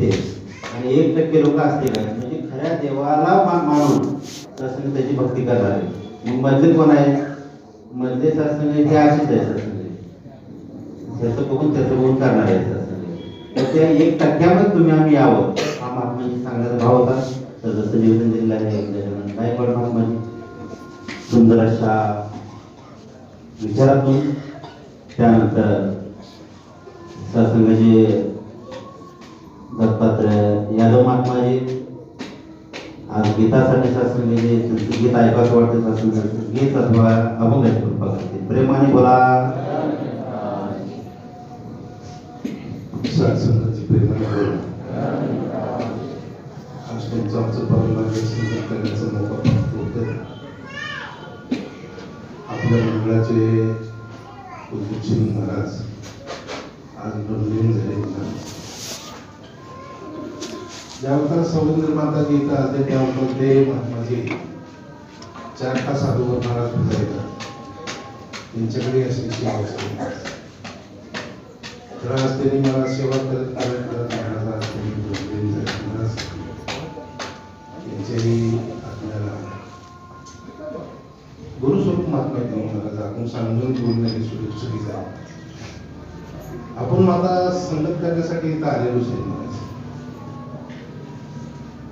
असते आणि 1% लोक असते का म्हणजे खऱ्या देवाला मानून सत्संग त्याची भक्ती करणार आहे. मग मधले कोण आहे? मधले सत्संग हे अशीच आहे सत्संग, त्याचं बघून त्याचं बघून करणार आहे सत्संग. तर त्या 1% तुम्ही आम्ही यावं हा महात्माजी सांगण्याचा भाव होता. तर जसं निवेदन दिलेलं आहे त्याच्यानंतर काय पण महात्माजी सुंदर अशा विचारातून त्यानंतर सत्संगाचे दत्तात्रय यादव महात्माजी आज गीतासाठी सत्संगाचे गीत ऐकायचं वाटतं. सत्संग गीत अथवा अभंग कृपा करते प्रेमाने बोला. सत्संगाची प्रेमाने बोला. आज तुमचं आमचं परमार्थ संगत करण्याचा मौका प्राप्त होतोय. आपल्या मंडळाचे पूज्य महाराज आज नवीन झाले. ज्यावेळेला सौंदर्य माता गीता असते त्यामध्ये महात्माजी 4 तास अगोदर महाराज फिरायला त्यांच्याकडे अशी सेवा असते. तर आज त्यांनी मला सेवा करत महाराज यांच्याही आपल्याला गुरुस्वरूप महात्मा महाराज आपण सांगून बोलण्याची सुरक्षित आहे. आपण आता संगत करण्यासाठी इथं आलेलोच आहे महाराज.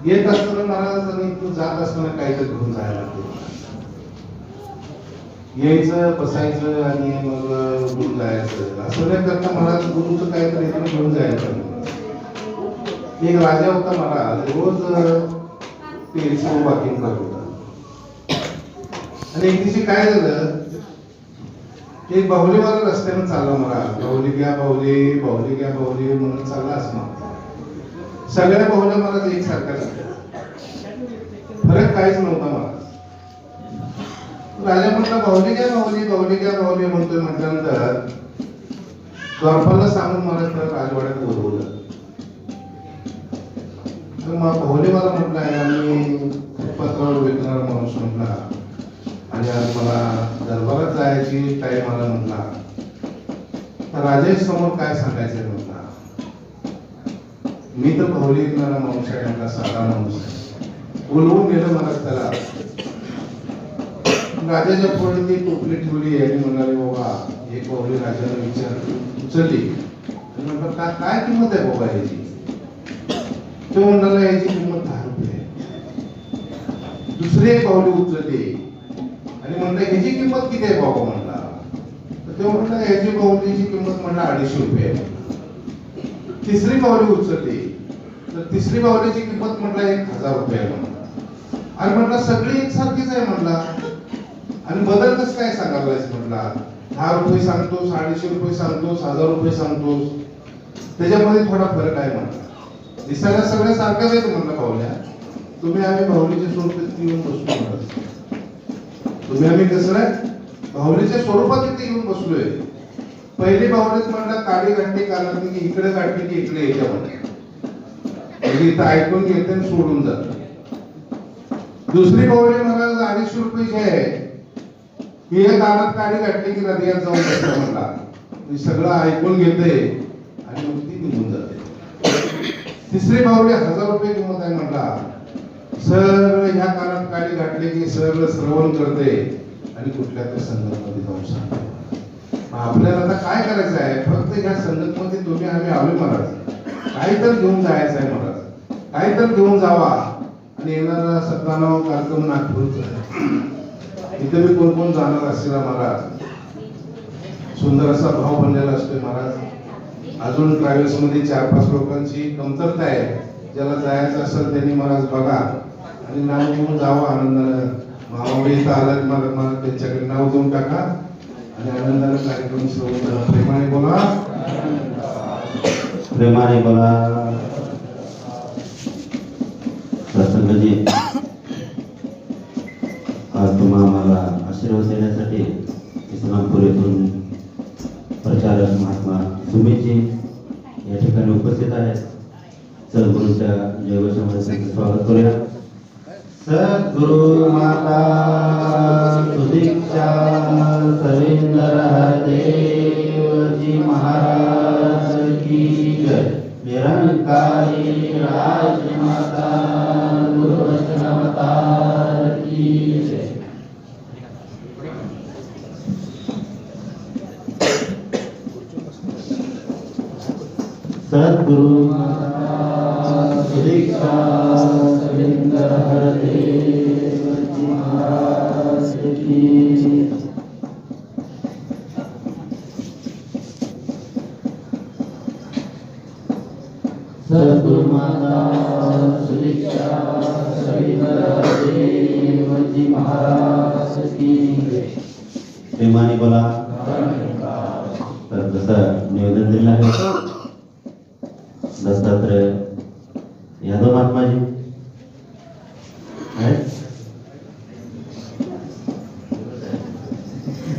येत असताना महाराज आणि इथून जात असताना काहीतरी घेऊन जायला लागतो. यायचं बसायचं आणि मग उठून जायचं असं नाही करता महाराज गुरुचं काहीतरी इथून घेऊन जायचं. एक राजा होता महाराज रोज पेरीचं वॉकिंग करत होता. आणि एक दिवशी काय झालं एक बाहुलीवाला रस्त्यानं चालला महाराज. बाहुली घ्या बाहुली, बाहुली घ्या बाहुली म्हणून चालला असणार. सगळ्या बाहुल्या महाराज एकसारख्या झाल्या, फरक काहीच नव्हता महाराज. राजा म्हटला बाहुली घ्या बाहुली, बाहुली घ्या बाहुली म्हणतोय. म्हटल्यानंतर द्वारपालला सांगून महाराज तर राजवाड्यात बोलवलं. तर मग बाहुलीवाला म्हटला आम्ही पत्रावर विकणारा माणूस म्हटला आणि आज मला दरबारात जायची टाइम आला म्हटला. तर राजेश समोर काय सांगायचंय म्हटला. मी तर बाहुली विकणारा माणूस आहे म्हटला, साधा माणूस आहे. बोलवून गेलं महाराज त्याला. राजाच्या पुढे ती टोपली ठेवली आणि म्हणाले बाबा एक बाहुली राजाने उचलली. म्हटलं काय किंमत आहे बाबा याची? तो म्हणाला याची किंमत 10 रुपये. दुसरी एक बाहुली उचलली आणि म्हणलं ह्याची किंमत किती आहे बाबा म्हणला. तर तो म्हणला ह्याची बाहुलीची किंमत म्हणला 250 रुपये. तिसरी बाहुली उचलली तर तिसरी बाहुलीची किंमत म्हटलं 1000 रुपये म्हणला. आणि म्हटलं सगळी एकसारखीच आहे म्हणला. आणि बदल कसं काय सांगायलाच म्हटला. 10 रुपये सांगतोस, 250 रुपये सांगतोस, 1000 रुपये सांगतोस, त्याच्यामध्ये थोडा फरक आहे म्हणला. दिसायला सगळ्या सारख्याच आहेत म्हणलं बाहुल्या. तुम्ही आम्ही बाहुलीच्या स्वरूपात येऊन बसलो म्हणत. तुम्ही आम्ही कसं आहे बाहुलीच्या स्वरूपात इथे येऊन बसलोय. पहिली बाहुलीत म्हणलं काडी घंटी काढली की इकडे काढली की इकडे याच्यामध्ये इथं ऐकून घेते आणि सोडून जात. दुसरी बाहुली महाराज 250 रुपयाची आहे. ही एक कानात काडी घातली की नदीत जाऊन बसला म्हणला. सगळं ऐकून घेते आणि मग ती निघून जाते. तिसरी बाहुली 1000 रुपये किंमत आहे म्हणला. सरळ ह्या कानात काडी घातली की सरळ श्रवण करते आणि कुठल्या तरी संगतमध्ये जाऊन सांगते. आपल्याला आता काय करायचं आहे? फक्त ह्या संगतमध्ये तुम्ही आम्ही आलो महाराज. काही तर घेऊन जायचं आहे महाराज. काही तर घेऊन जावा आणि येणारा 97 कार्यक्रम नागपूरचा. इथे मी कोण कोण जाणार असेल महाराज. सुंदर असा भाव बनलेला असतोय महाराज. अजून ट्रॅव्हल्स मध्ये 4-5 लोकांची कमतरता आहे. ज्याला जायचं असेल त्यांनी महाराज बघा आणि नाव घेऊन जावं आनंदानं. मामावडी इथं आलं मला त्यांच्याकडे नाव देऊन टाका आणि आनंदानं कार्यक्रम सुरू करा. प्रेमाने बोला, प्रेमाने बोला. सत्संगजी आज तुम्हा आम्हाला आशीर्वाद देण्यासाठी इस्लामपूर येथून प्रचारक महात्मा सुमितजी या ठिकाणी उपस्थित आहेत. सद्गुरूंच्या जयघोषामध्ये त्यांचं स्वागत करूया. सद्गुरु माता सुदीक्षा सविंदर देवजी महाराज की जय. निरंकारी राजमाता गुरुवचनावतार की जय। सद्गुरु महाराज दीक्षा सविंदर हरदेव जी महाराज की। सद्गुरु माता दीक्षा सविंदर हरदेव जी महाराज की। प्रेमाने बोला। तर जसं निवेदन दिलं आहे दत्तात्रय यादव महात्माजी आहेत,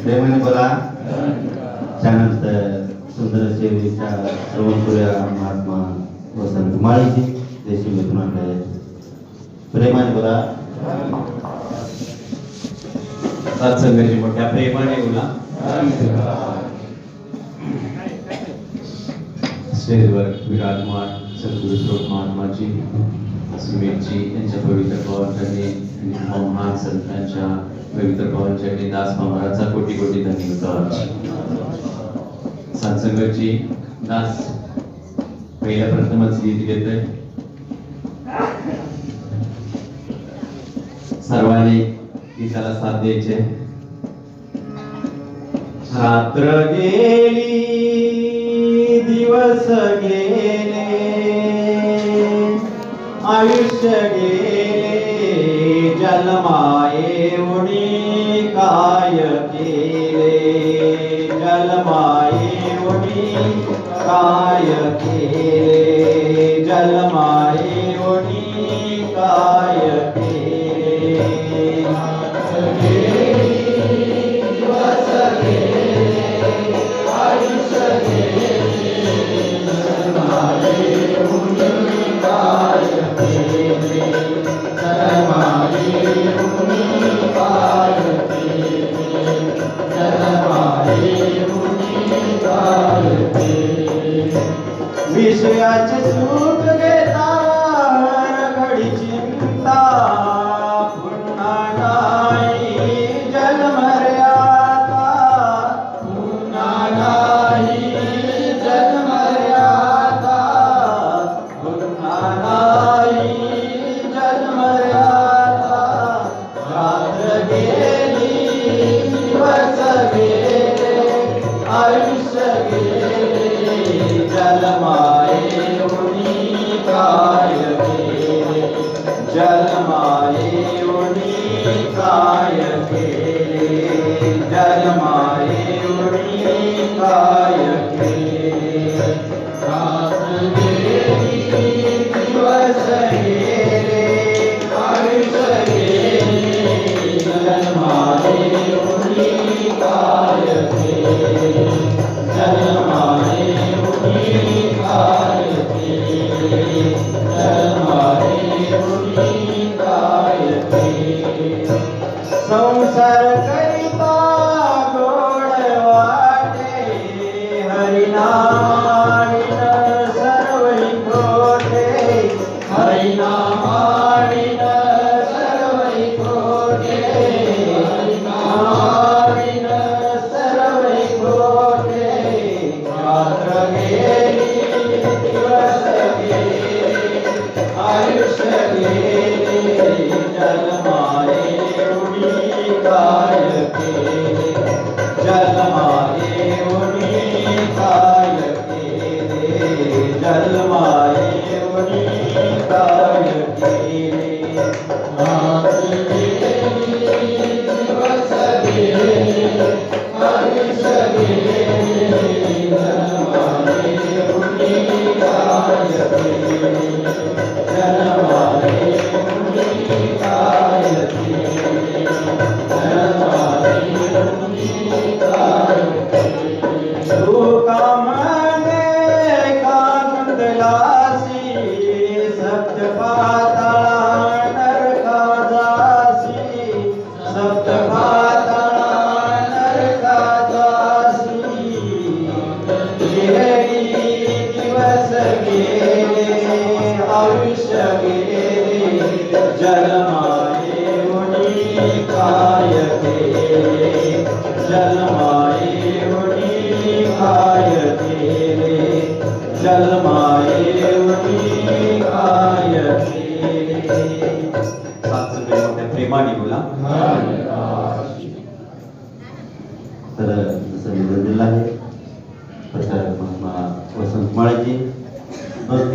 प्रेमाने बोला। त्यानंतर सुंदर सेवेच्या श्रवणपुऱ्या महात्मा वसंत माळीजी देशी मिथून आणले, प्रेमाने बोला। सत्संगाची मोठ्या प्रेमाने बोला। स्टेजवर विराजमान सद्गुरु श्रोत महात्माजी सुमेधजी यांच्या पवित्र पावनचरणी आणि महान संतांच्या पवित्र पावनचरणी दास महाराजचा कोटी कोटी धन्यवाद। सत्संगाची दास पहिल्या प्रथमच गीत घेतोय, सर्वांनी गीताला साथ द्यायचे। रात्र गेली दिवस गेले आयुष्य गेले जलमायेऊनी काय केले जलमायेऊनी काय केले जलमायेऊनी काय केले। दिवस गेले आयुष्य गेले विषयाचे सुख घेता घडी चिंता पुन्हा नाही जन्मर्यादा पुन्हा नाही जन्मर्यादा पुन्हा नाही जन्मर्यादा। रात्र गेली दिवस गेले आयुष्य गेले जलमायेऊनी काय केले जलमायेऊनी काय केले जलमायेऊनी काय केले। रात्र गेली दिवस गेले आयुष्य गेले जलमायेऊनी काय केले जलमायेऊनी काय केले जलमायेऊनी काय केले। संसार करिता गोड वाटे हरिनामाविन सर्वै खोटे हरिनामाविन सर्वै खोटे हरिनामाविन सर्वै खोटे। रात्र गेली दिवस गेले आयुष्य गेले जलमायेऊनी काय केले जलमायेऊनी काय केले जलमायेऊनी काय केले। रात्र गेली दिवस गेले आयुष्य गेले जलमायेऊनी काय केले जलमायेऊनी काय केले जलमायेऊनी काय केले। तू का म्हणे का गुंतला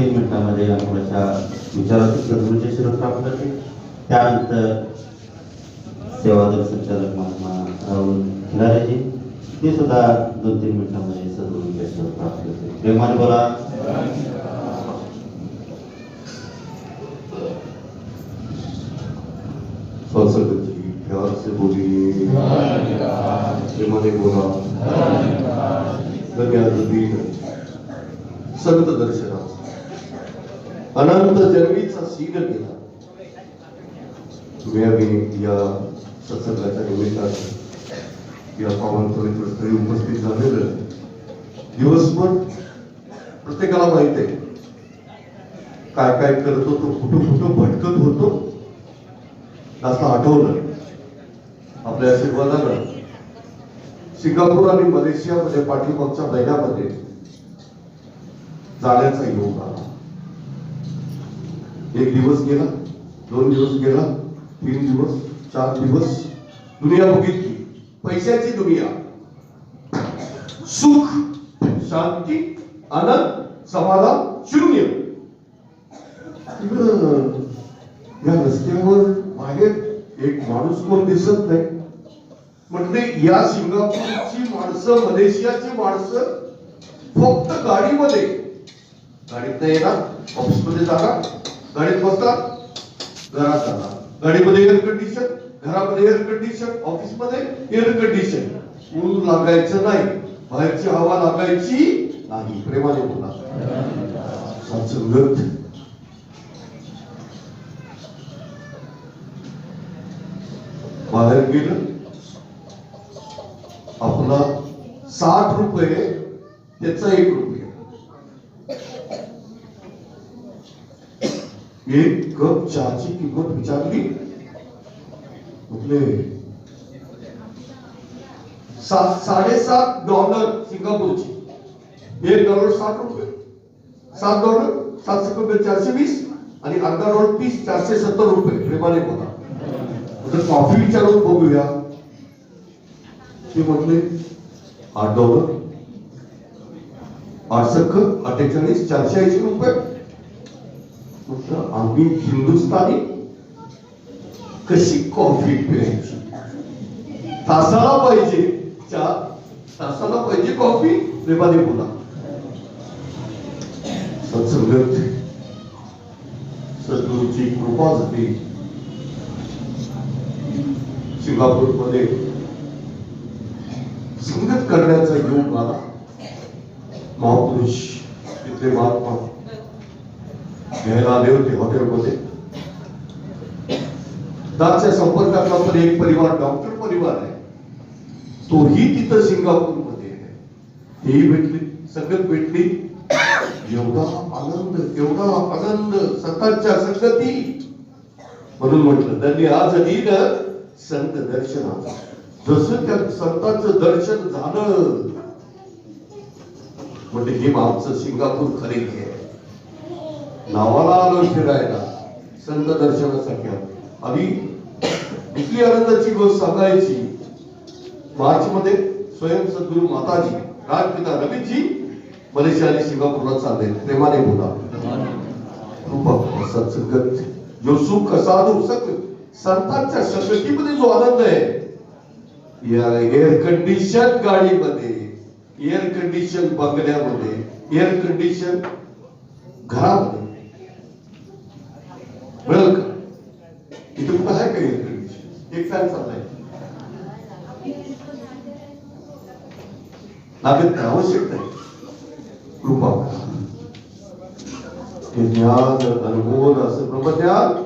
2-3 मिनिटांमध्ये आम्हाला विचाराचे सद्गुरूचे शिरक प्राप्त करते. त्यानंतर सेवादल संचालक महात्मा राहुल खिलारेजी ते सुद्धा 2-3 मिनिटांमध्ये सद्गुरूचे शिरक प्राप्त करते. प्रेमाने बोला. सत्संगत जी प्यार से बोलिए, प्रेमाने बोला. धन्यवाद. संत दर्शनाचा अनंत जन्मीचा शील केला. तुम्ही आम्ही या सत्संगाच्या निमित्ताने या पावन पवित्र स्थळी उपस्थित झालेलं दिवसभर प्रत्येकाला माहित आहे काय काय करत होतो, कुठं कुठं भटकत होतो. असं आठवलं आपल्या आशीर्वादानं सिंगापूर आणि मलेशियामध्ये पाठीमागच्या महिन्यामध्ये जाण्याचा योग आला. 1 दिवस गेला, 2 दिवस गेला, 3 दिवस, 4 दिवस दुनिया बघितली. पैशाची दुनिया, सुख, शांती, आनंद, समाधान शून्य. या रस्त्यावर बाहेर एक माणूस कोण दिसत नाही. म्हणजे या सिंगापूरची माणसं, मलेशियाची माणसं फक्त गाडीमध्ये, गाडीत नाही येणार, ऑफिसमध्ये जाणार, गाडीत बसतात, घरात जाणार. गाडीमध्ये एअर कंडिशन, घरामध्ये एअर कंडिशन, ऑफिसमध्ये एअर कंडिशन. ऊन लागायचं नाही, बाहेरची हवा लागायची नाही. प्रेमाने बोला. सत्संगत बाहेर गेलं, आपला 60 रुपये त्याचा 1 रुपया. एक कप चहाची किंमत विचारली, म्हटले $7.5 सिंगापूरची. $1 60 रुपये, $7 7 420 आणि अर्धा डॉलर 30 470 रुपये. प्रेमाने बोला. कॉफी विचारून बघूया. ते म्हटले $8, 8 480 रुपये. म्हटलं आम्ही हिंदुस्थानी कशी कॉफी प्यायची? तासाला पाहिजे चहा, तासाला पाहिजे कॉफी. प्रेमाने बोला. सत्संगत सद्गुरूची कृपा झाली. सिंगापूर मध्ये संगत करण्याचा योग आला. महापुरुष तिथले महात्मा घ्यायला आले होते हॉटेलमध्ये. दाच्या संपर्कातला पण एक परिवार डॉक्टर परिवार आहे, तोही तिथं सिंगापूरमध्ये आहे. तेही भेटली, संगत भेटली. एवढा आनंद संतांच्या संगती. म्हणून म्हटलं त्यांनी आज दिन संत दर्शनाचा. जसं त्या संतांचं दर्शन झालं म्हणजे हे आमचं सिंगापूर खरे आहे. नावाला आलो फिरायला, संत दर्शनासाठी आधी इथली आनंदाची गोष्ट सांगायची. मार्च मध्ये स्वयं सद्गुरू माताजी राजपिता रवीजी मलेशिया आणि सिंगापूरला चालले. प्रेमाने बोला. कृपा सत्संगत जो सुख साधू संतांच्या संगतीमध्ये जो आनंद आहे, या एअर कंडिशन गाडीमध्ये, एअर कंडिशन बंगल्यामध्ये, एअर कंडिशन घरामध्ये मिळेल का? इथे कुठं आहे का एअर कंडिशन? एक फॅन चाललाय, लागत नाही, आवश्यक नाही. कृपा हे ज्ञान अनुभव असं ब्रह्मज्ञान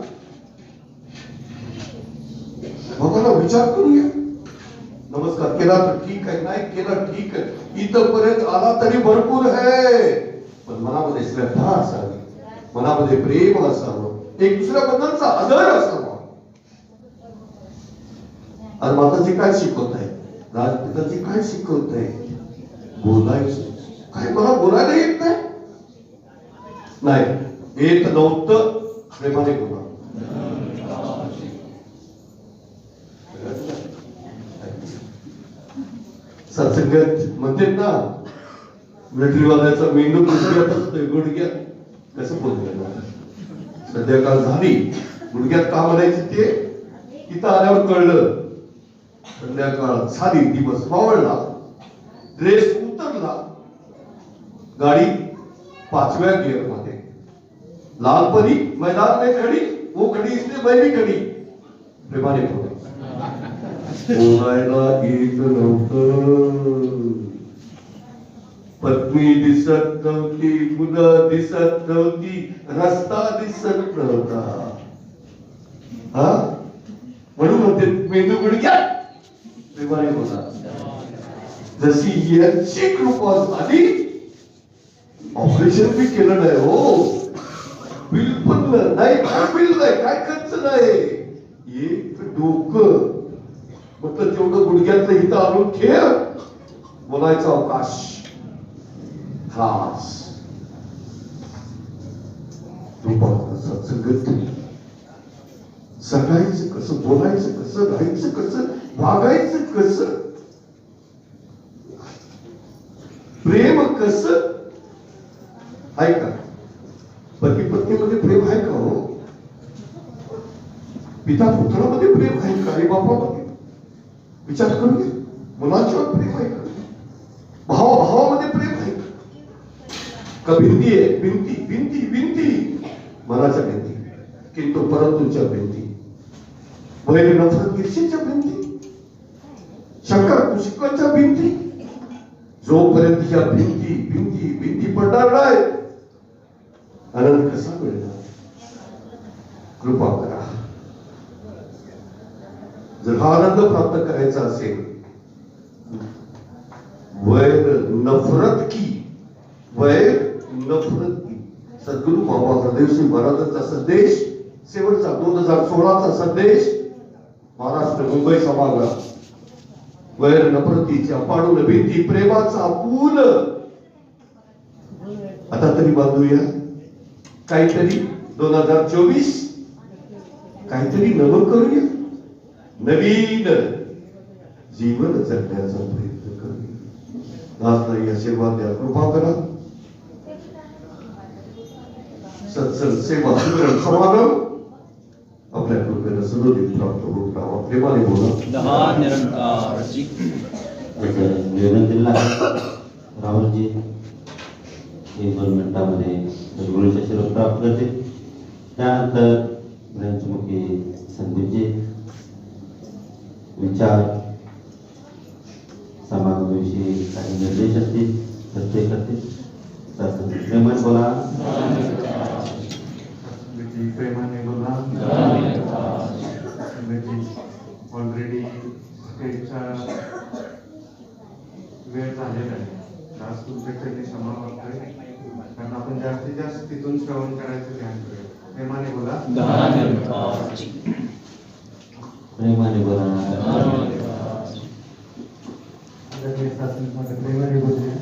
भगवाना विचार करूया. नमस्कार केला तर ठीक आहे, नाही केला ठीक आहे, इथपर्यंत आला तरी भरपूर आहे. पण मनामध्ये श्रद्धा असावी, मनामध्ये प्रेम असावं, एक दुसऱ्याबद्दलचा आदर असावा. आणि माताजी काय शिकवत आहे, राजपिताजी काय शिकवत आहे? बोलायचं. काय मला बोलायला येत नाही? नाही येत नव्हतं. प्रेमाने बोला. सत्संगत म्हणते ना, मिलिटरीवाल्याचा मेंदू गुडघ्यात असतोय, गुडघ्यात. कसं बोलतो संध्याकाळ झाली गुडघ्यात का म्हणायचं ते इथं आल्यावर कळलं. संध्याकाळ झाली दिवस मावळला ड्रेस उतरला गाडी 5व्या गिअर मध्ये लालपरी मैदान में खड़ी वो खड़ी इसने मैं भी खड़ी प्रेमाने बोलायला येत नव्हतं. पत्नी दिसत नव्हती मुलं दिसत नव्हती रस्ता दिसत नव्हता. हा म्हणून म्हणते मेंदू गुडघ्यात प्रेमाने बोला. जशी यांची कृपा झाली ऑपरेशन बी केलं नाही हो. बिल पण नाही काय बिल नाही काय खर्च नाही. एक डोकं म्हटलं तेवढं गुडघ्यातलं इथं आणून ठेव बोलायचा अवकाश खास सत्संगत सगायचं कसं बोलायचं कसं राहायचं कसं वागायचं कसं प्रेम कसं आहे का. पती पत्नीमध्ये प्रेम आहे का हो. पिता पुत्रामध्ये प्रेम आहे का. आई बापामध्ये विचार करून घे. मुलांच्यावर प्रेम आहे का. भावा भावामध्ये प्रेम आहे का भिंती आहे भिंती भिंती भिंती मनाच्या भिंती किंतु परंतुच्या भिंती वैर नफरत ईर्षेच्या भिंती शंकर कुशिकांच्या भिंती. जोपर्यंत या भिंती भिंती भिंती पडणार नाही आनंद कसा मिळणार. कृपा करा जर हा आनंद प्राप्त करायचा असेल वैर नफरत की सद्गुरु बाबा हृदयश्री महाराजांचा संदेश शेवटचा 2016चा संदेश महाराष्ट्र मुंबई सभागृह वैर नफरतीच्या पाडून भीती प्रेमाचा पूल आता तरी बांधूया काहीतरी 2024 काहीतरी नवं करूया नवीन जीवन जगण्याचा प्रयत्न करूया. आज नाही आशीर्वाद द्या कृपा करा. सत्संग सेवा सुग्रण समागम आपल्या कृपेनं सदोदित प्राप्त होत राहावा. प्रेमाने बोला. विनंतीला राहुलजी 1-2 मिनिटांमध्ये सद्गुरूंचे आशीर्वाद प्राप्त करते. त्यानंतर ब्रँचमुखी संदीपजी विचार समागमाविषयी काही निर्देश असतील प्रत्येक करतील. प्रेमाने बोला. प्रेमाने बोला. ऑलरेडी स्टेजचा वेळ झालेला आहे. आज तुमच्याकडे क्षमा मागतोय कारण आपण जास्तीत जास्त तिथून श्रवण करायचं ध्यान करूया. प्रेमाने बोला. प्रेमाने बोला. प्रेमाने बोलूया.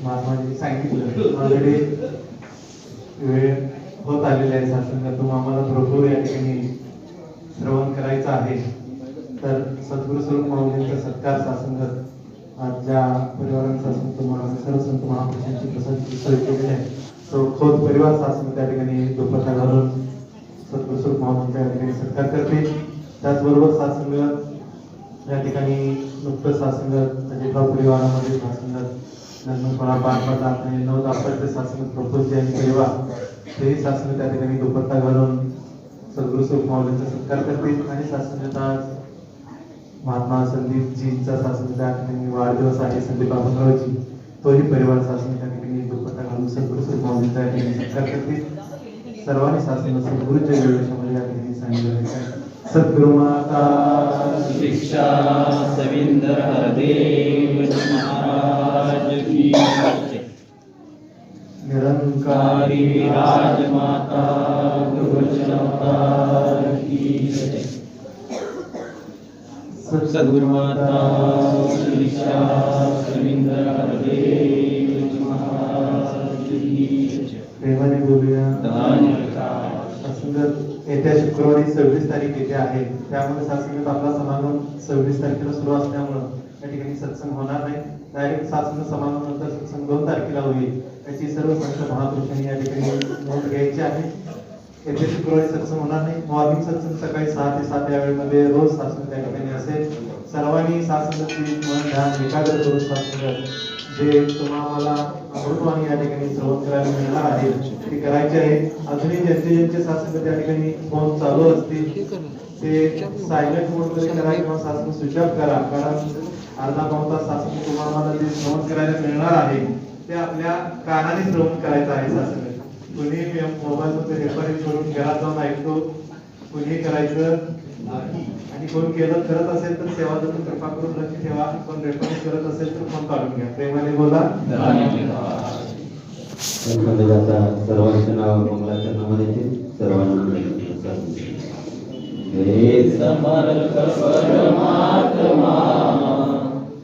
महात्माजी सांगितलं ऑलरेडी वेळ होत आलेला आहे. सत्संगातून आम्हाला भरपूर या ठिकाणी श्रवण करायचं आहे. तर सद्गुरु स्वरूप माऊलींचा सत्कार सत्संगात आज ज्या परिवारांचा संत सर्व संत महापुरुषांची प्रसाद सोय केलेली आहे तो खोत परिवार सत्संग त्या ठिकाणी दुपट्टा घालून सद्गुरु स्वरूप माऊलींचा या ठिकाणी सत्कार करते. त्याचबरोबर सत्संगात या ठिकाणी नुकतंच सत्संगात अजितराव परिवारामध्ये सत्संगात लग्नपणा पार पडला आणि 9 दाम्पत्य सत्संगात प्रपोज जे आहे परिवार तेही सत्संग त्या ठिकाणी दुपट्टा घालून सद्गुरु स्वरूप माऊलींचा सत्कार करते. आणि सत्संगात आज महात्मा संदीपजींचा सत्संग त्या ठिकाणी वाढदिवस आहे. संदीप बाबूरावजी तोही परिवार सत्संग त्या ठिकाणी दुपट्टा घालून सद्गुरु स्वरूप माऊलींचा या ठिकाणी सत्कार करते. सर्वांनी सत्संग सद्गुरूच्या वेळेमध्ये या ठिकाणी सांगितलं आहे. सद्गुरु माता शिक्षा सविंदर हरदेव महाराज की निरंकारी राजमाता गुरुचरता की सद्गुरु माता शिक्षा सविंदर हरदेव महाराज की प्रेमाने बोलूया. सत्संगात येत्या शुक्रवारी 26 तारीख येथे आहे. त्यामुळे सत्संगात आपला समागम 26 तारखेला सुरू असल्यामुळं या ठिकाणी सत्संग होणार नाही. डायरेक्ट सत्संग समारंभानंतर सत्संग 2 तारखेला होईल. त्याची सर्व संत महापुरुषांनी या ठिकाणी नोंद घ्यायची आहे. येथे शुक्रवारी सत्संग होणार नाही. मॉर्निंग सत्संग सकाळी 6 ते 7 या वेळेमध्ये रोज सत्संग त्या ठिकाणी असेल. सर्वांनी सत्संगाची मन ध्यान एकाग्र करून सत्संग जे तुम्हाला अमृतवाणी या ठिकाणी श्रवण करायला मिळणार आहे ते करायचे आहे. अजूनही ज्यांचे सत्संग त्या ठिकाणी फोन चालू असतील ते सायलेंट मोडमध्ये करा किंवा सत्संग स्विच ऑफ करा. कारण अर्धा पाऊण तास सत्संग तुम्हाला जे श्रवण करायला मिळणार आहे ते आपल्या कानाने श्रवण करायचं आहे. सत्संग कुणी मोबाईल मध्ये रेकॉर्डिंग करून घरात जाऊन ऐकतो, कुणी करायचं आणि कोण केलं करत असेल तर सेवा देऊन कृपा करून लक्ष ठेवा. कोण रेकॉर्डिंग करत असेल तर फोन काढून घ्या. प्रेमाने बोला. सर्वांचे नाव मंगलाचरणामध्ये येतील. सर्वांना हे समर्थ परमात्मा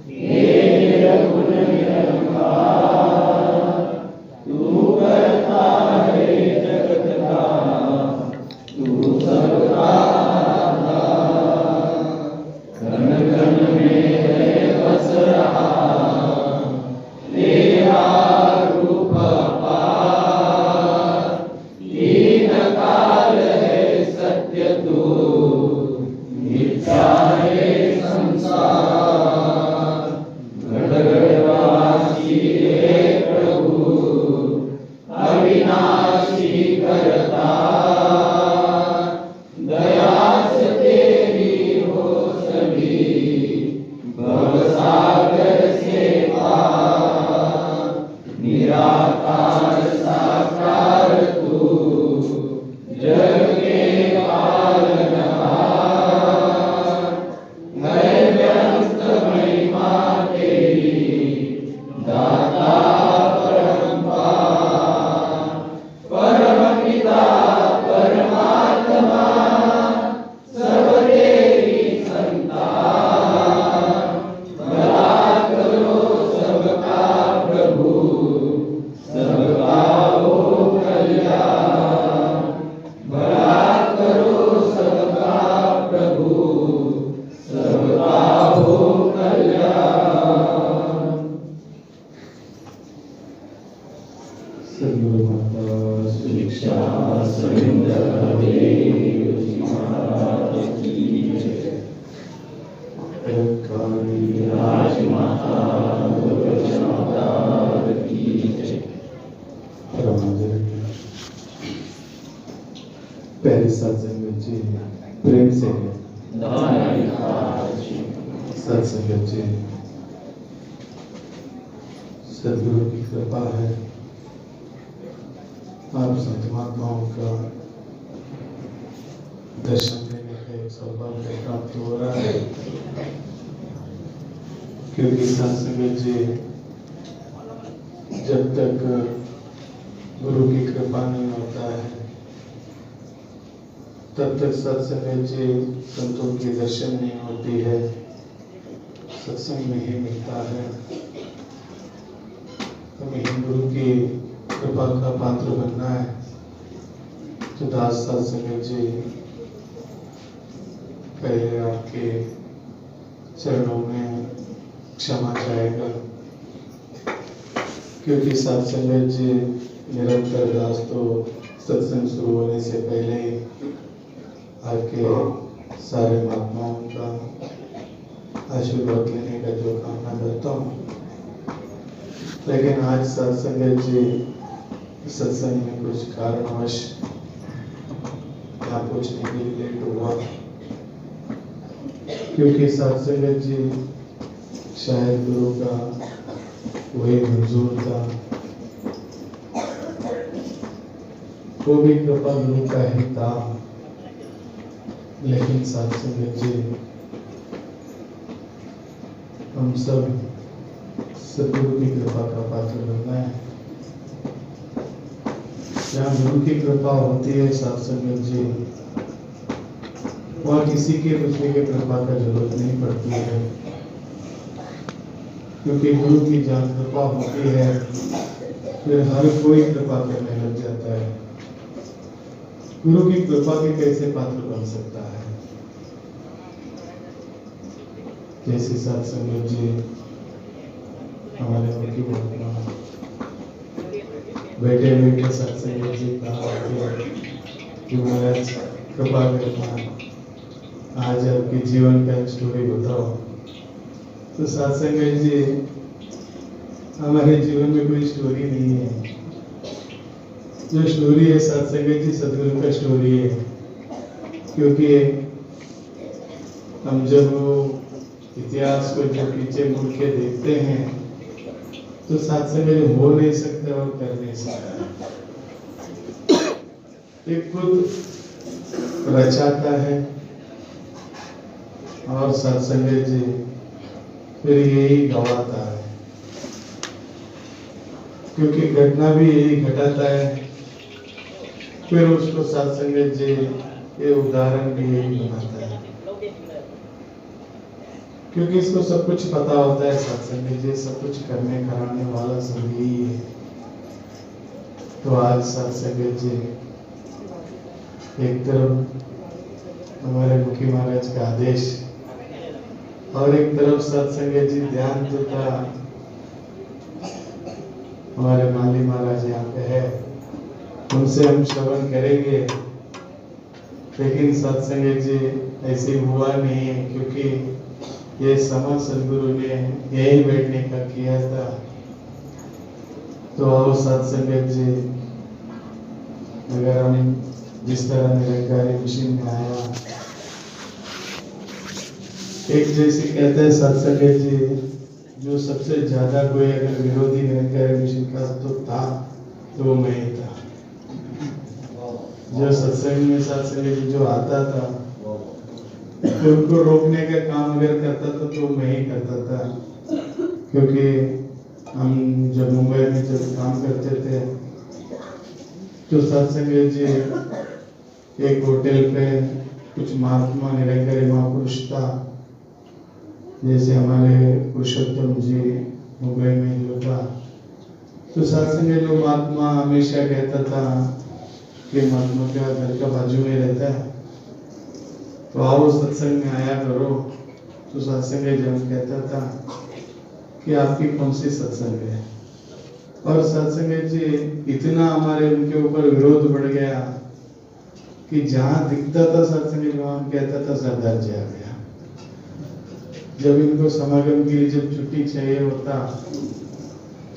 हे निर्गुण निरंकार तू करता है जगत का तू सबका कण कण में है बस रहा तेरा रूप अपार तीन काल है सत्य तू मिथ्या है संसार गड़गड़वासी है प्रभु अविनाशी करता दया से तेरी हो सभी भवसागर से पार निराकार साकार तू जग के पालनहार है व्यस्त महिमा तेरी दाता परमपार परमपिता परमात्मा सब तेरी संतान भला करो सबका प्रभु सबका हो कल्याण भला करो सबका प्रभु सबका हो कल्याण. सद्गुरु माता शिक्षा सुरेंद्र देव जी महाराज की जय. राजमाता गुरुजनता की जय. पहले सत्संगाचे प्रेम से सत्संगाचे सद्गुरु की कृपा है. आप संत महात्माओं का दर्शन करने का एक सौभाग्य प्राप्त हो रहा है. क्योंकि सत्संग जी जब तक गुरु की कृपा नहीं होता है तब तक सत्संग जी संतों की दर्शन नहीं होती है. सत्संग में ही मिलता है. हमें गुरु की कृपा का पात्र बनना है. तो दास सत्संग जी पहले आपके चरणों में क्षमा चाहेगा. क्योंकि सत्संग जी निरंतर दास तो सत्संग शुरू होने से पहले ही आपके सारे महात्माओं का आशीर्वाद लेने का जो कामना करता हूँ. लेकिन आज सत्संग जी सत्संग में कुछ कारणवश यहाँ पहुँचने के लिए लेट हुआ. क्योंकि सत्संग जी शायद गुरु का वही मंजूर था. वो भी कृपा गुरु का ही था. लेकिन सत्संग जी हम सब सद्गुरु की कृपा का पात्र बनना है. जहाँ गुरु की कृपा होती है सत्संग जी वहाँ किसी के दूसरे के कृपा का जरूरत नहीं पड़ती है. क्योंकि गुरु की जहाँ कृपा होती है फिर हर कोई कृपा करने लग जाता है. गुरु की कृपा के कैसे पात्र बन सकता है. जैसे सत्संग जी हमारे मुख्य महात्मा बैठे बैठे सत्संग जी कहा कि महाराज कृपा करना आज आपके जीवन का एक स्टोरी बताओ। तो सत्संग जी हमारे जीवन में कोई स्टोरी नहीं है, जो स्टोरी है सत्संग जी सदगुरु का स्टोरी है। क्योंकि हम जब वो इतिहास को जब पीछे मुड़ के देखते हैं तो सत्संग हो नहीं सकते और कर नहीं सकते। एक खुद रचाता है और सत्संग जी फिर यही गवाता है, क्योंकि घटना भी यही घटाता है, फिर उसको सत्संग जी ये उदाहरण भी यही बनाता है, क्योंकि इसको सब कुछ पता होता है। सत्संग जी सब कुछ करने कराने वाला सब यही है। तो आज सत्संग जी एक तरफ हमारे मुखी महाराज का आदेश और एक तरफ सत्संग जी ध्यान देता हमारे माली महाराज यहाँ पे है, उनसे हम श्रवण करेंगे। लेकिन सत्संग जी ऐसे हुआ नहीं है, क्योंकि ये समय सदगुरु ने यही बैठने का किया था। तो आओ सत्संग जी, अगर हम जिस तरह निरंकारी मिशन में आया, एक जैसे कहते हैं सत्संग जी, जो सबसे ज्यादा कोई अगर विरोधी निरंकारी मिशन का तो था तो वो मैं ही था। जो सत्संग में सत्संग जी जो आता था तो उनको रोकने का काम अगर करता था तो मैं ही करता था। क्योंकि हम जब मुंबई में जब काम करते थे तो सत्संग जी एक होटल पे कुछ महात्मा निरंकारी महापुरुष था, जैसे हमारे पुरुषोत्तम जी मुंबई में जो था। तो सत्संग जो महात्मा हमेशा कहता था कि महात्मा का घर का बाजू में रहता है, तो आओ सत्संग में आया करो। तो सत्संग जब कहता था कि आपकी कौन सी सत्संग है, और सत्संग जी इतना हमारे उनके ऊपर विरोध बढ़ गया कि जहां दिखता था सत्संग वहां कहता था सरदार जी आ गया। जब इनको समागम के लिए जब छुट्टी चाहिए होता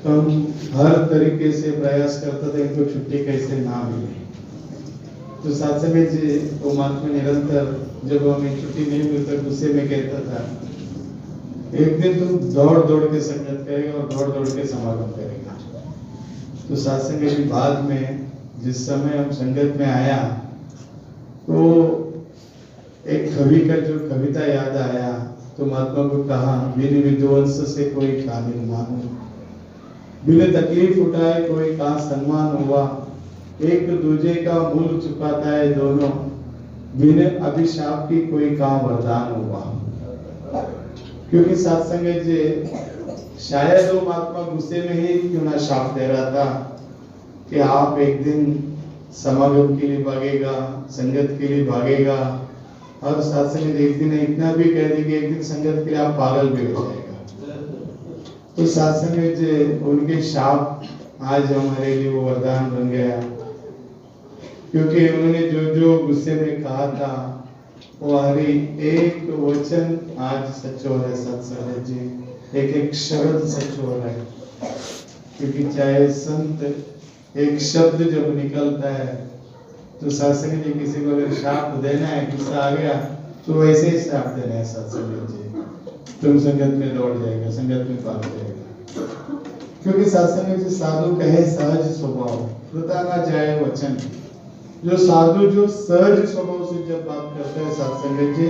तो हम हर तरीके से प्रयास करता था इनको छुट्टी कैसे ना मिले। तो सत्संग जी वो महात्मा निरंतर जब हमें छुट्टी नहीं मिलता गुस्से में कहता था, एक दिन तुम दौड़ दौड़ के संगत करेगा और दौड़ दौड़ के समागम करेगा। तो सत्संग जी बाद में जिस समय हम संगत में आया तो एक कवि का जो कविता याद आया, तो महात्मा को कहा, बिन विध्वंस से कोई का निर्माण, बिन तकलीफ उठाए कोई का सम्मान हुआ, एक दूजे का मूल चुकाता है दोनों, बिन अभिशाप की कोई का वरदान हुआ। क्योंकि सत्संग जी शायद वो महात्मा गुस्से में ही क्यों ना शाप दे रहा था कि आप एक दिन समागम के लिए भागेगा, संगत के लिए भागेगा, और सत्संग एक दिन इतना भी कह देंगे एक दिन संगत के लिए आप पागल भी हो जाएगा। तो सत्संग जी उनके शाप आज हमारे लिए वो वरदान बन गया, क्योंकि उन्होंने जो जो गुस्से में कहा था वो हरी एक वचन आज सच हो रहा है। सत्संग जी एक एक शब्द सच हो रहा है, क्योंकि चाहे संत एक शब्द जब निकलता है तो सत्संग जी किसी को अगर शाप देना है, गुस्सा आ गया तो वैसे ही शाप देना है। सत्संग जी तुम संगत में दौड़ जाएगा, संगत में भाग जाएगा, क्योंकि सत्संग जी साधु कहे सहज स्वभाव, वृथा ना जाए वचन। जो साधु जो सहज स्वभाव से जब बात करता है सत्संग जी,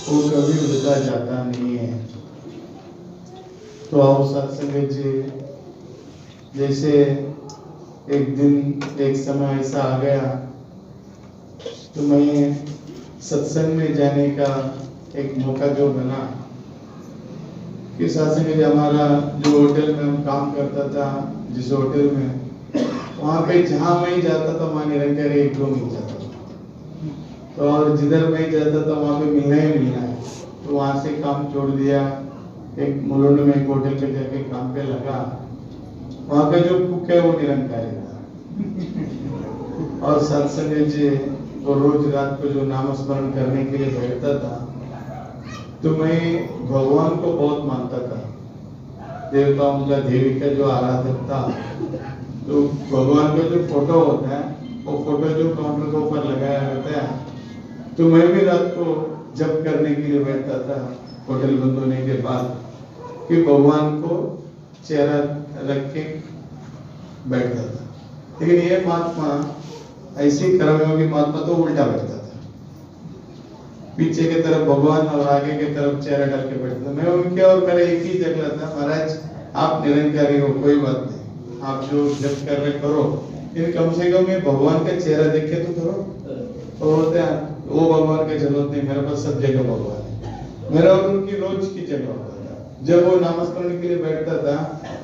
वो कभी वृथा जाता नहीं है। तो आओ सत्संग जी, जैसे एक दिन एक समय ऐसा आ गया तो मैं सत्संग में जाने का एक मौका जो बना कि सत्संग जी हमारा जो होटल में हम काम करता था, जिस होटल में, वहाँ पे जहाँ मैं जाता था वहाँ निरंकारी एक दो मिल जाता था, तो और जिधर मैं जाता था वहाँ पे मिलना ही मिलना है। तो वहाँ से काम छोड़ दिया एक मुलुंड में एक होटल पे जाके काम पे लगा। वहां का जो कुक है वो निरंकारी था और सत्संग जी वो रोज रात को जो नाम स्मरण करने के लिए बैठता था, तो मैं भगवान को बहुत मानता था, देवताओं का देवी का जो आराधक था। तो भगवान का जो फोटो होता है वो फोटो जो काउंटर के ऊपर लगाया रहता है, तो मैं भी रात को जप करने के लिए बैठता था होटल बंद होने के बाद, कि भगवान को चेहरा रख के बैठता था। लेकिन ये महात्मा ऐसी कर्मयोगी महात्मा तो उल्टा बैठता था, पीछे की तरफ भगवान और आगे की तरफ चेहरा डाल के बैठता था। मैं उनके और मेरा एक ही जगह था, महाराज आप निरंकारी हो, कोई बात नहीं, आप जो जप कर रहे करो, लेकिन कम से कम ये भगवान का चेहरा देख के तो करो। तो बोलते हैं वो भगवान की जरूरत नहीं, मेरे पास सब जगह भगवान है। मेरा और उनकी रोज की जगह होता था। जब वो नामस्मरण के लिए बैठता था,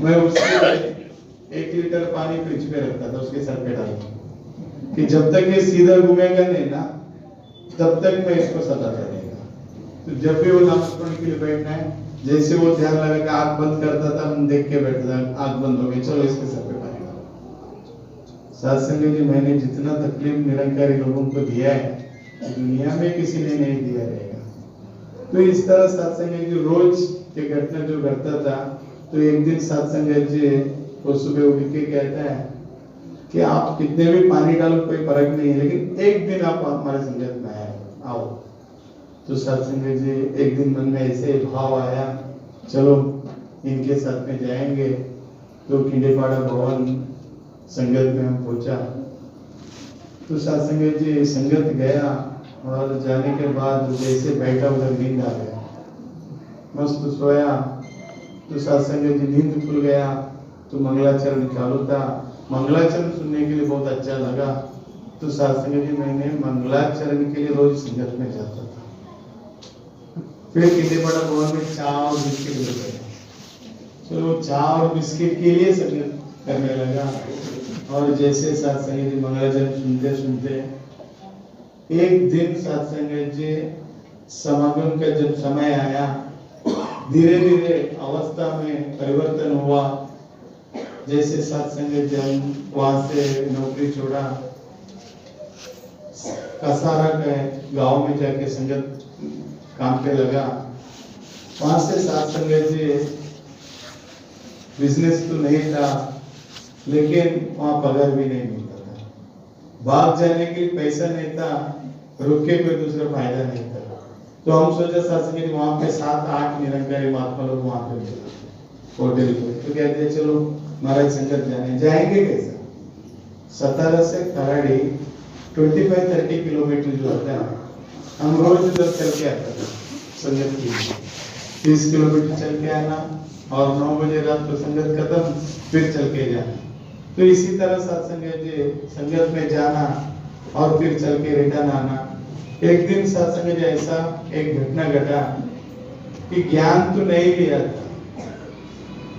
मैं उसके 1 लीटर पानी फ्रिज पे रखता था उसके सर पे डाल के, कि जब तक ये सीधा घूमेगा नहीं ना तब तक मैं इसको सताता रहेगा। तो जब भी वो नामस्मरण के लिए बैठना है, जैसे वो ध्यान लगा के आंख बंद करता था, हम देख के बैठता था, आंख बंद हो गई, चलो इसके सर पे पानी डालो। सत्संग जी मैंने जितना तकलीफ निरंकारी लोगों को दिया है दुनिया में किसी ने नहीं दिया रहेगा। तो इस तरह सत्संग जी रोज ये घटना जो घटता था, तो एक दिन सत्संग जी वो सुबह उठ के कहता है कि आप कितने भी पानी डालो कोई फर्क नहीं है, लेकिन एक दिन आप हमारे संगत में आओ। तो सत्संग जी एक दिन मन में ऐसे भाव आया, चलो इनके साथ में जाएंगे। तो खिंडेपाड़ा भवन संगत में हम पहुंचा। तो सत्संग जी संगत गया और जाने के बाद जैसे बैठा उधर नींद आ गया, मस्त सोया। तो सत्संग जी नींद खुल गया, तो मंगलाचरण चालू था। मंगलाचरण सुनने के लिए बहुत अच्छा लगा। तो सत्संग जी मैंने मंगलाचरण के लिए रोज संगत में जाता था। फिर खिंडेपाड़ा भवन में चाय और बिस्किट मिलते थे, चलो चाय और बिस्किट के लिए संगत करने लगा। और जैसे सत्संग जी मंगलाचरण सुनते सुनते एक दिन सत्संग जी समागम का जब समय आया, धीरे धीरे अवस्था में परिवर्तन हुआ। जैसे सत्संग जब वहां से नौकरी छोड़ा, कसारा के गांव में जाके संगत काम पे लगा। वहां से सत्संग जी बिजनेस तो नहीं था, लेकिन वहां पगार भी नहीं मिलता था, भाग जाने के लिए पैसा नहीं था, रुक के कोई दूसरा फायदा नहीं था। तो हम सोचा सत्संग जी वहां पे 7-8 निरंकारी महात्मा लोग वहां पे मिले होटल पे। तो कहते हैं चलो महाराज संगत जाएंगे कैसे? 17 से कराड़ी 25-30 किलोमीटर जो होता है, हम रोज उधर चल के आते थे संगत के लिए। 30 किलोमीटर चल के आना और 9 बजे रात को संगत खत्म, फिर चल के जाना। तो इसी तरह सत्संग जी संगत में जाना और फिर चल के रिटर्न आना। एक दिन सत्संग जी ऐसा एक घटना घटा कि ज्ञान तो नहीं लिया था,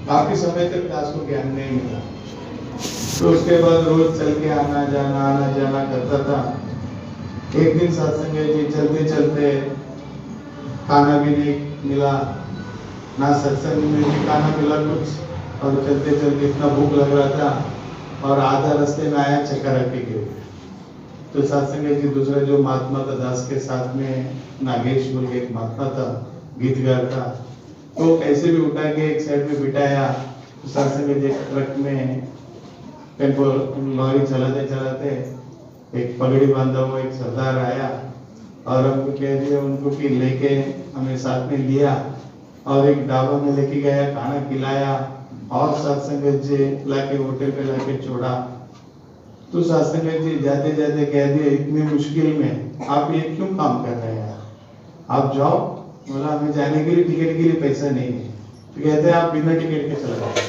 काफी समय तक दास को ज्ञान नहीं मिला। तो उसके बाद रोज चल के आना जाना करता था। एक दिन सत्संग जी चलते चलते खाना भी नहीं मिला, ना सत्संग में भी खाना मिला कुछ, और चलते चलते इतना भूख लग रहा था और आधा रास्ते में आया, चक्कर आके गिर गया। तो सत्संग जी दूसरा जो महात्मा था दास के साथ में, नागेश बोल के एक महात्मा था, गीत गाता, तो कैसे भी उठा के एक साइड में बिठाया। तो सत्संग जी ट्रक में टेम्पो लॉरी चलाते चलाते एक पगड़ी बांधा हुआ एक सरदार आया और हमको कह दिया उनको कि लेके हमें साथ में लिया और एक ढाबा में लेके गया, खाना खिलाया और सत्संग जी लाके होटल पे लाके छोड़ा। तो सत्संग जी जाते जाते कह दिए इतनी मुश्किल में आप ये क्यों काम कर रहे हैं, आप जाओ। बोला हमें जाने के लिए टिकट के लिए पैसा नहीं है। तो कहते हैं आप बिना टिकट के चला जाओ।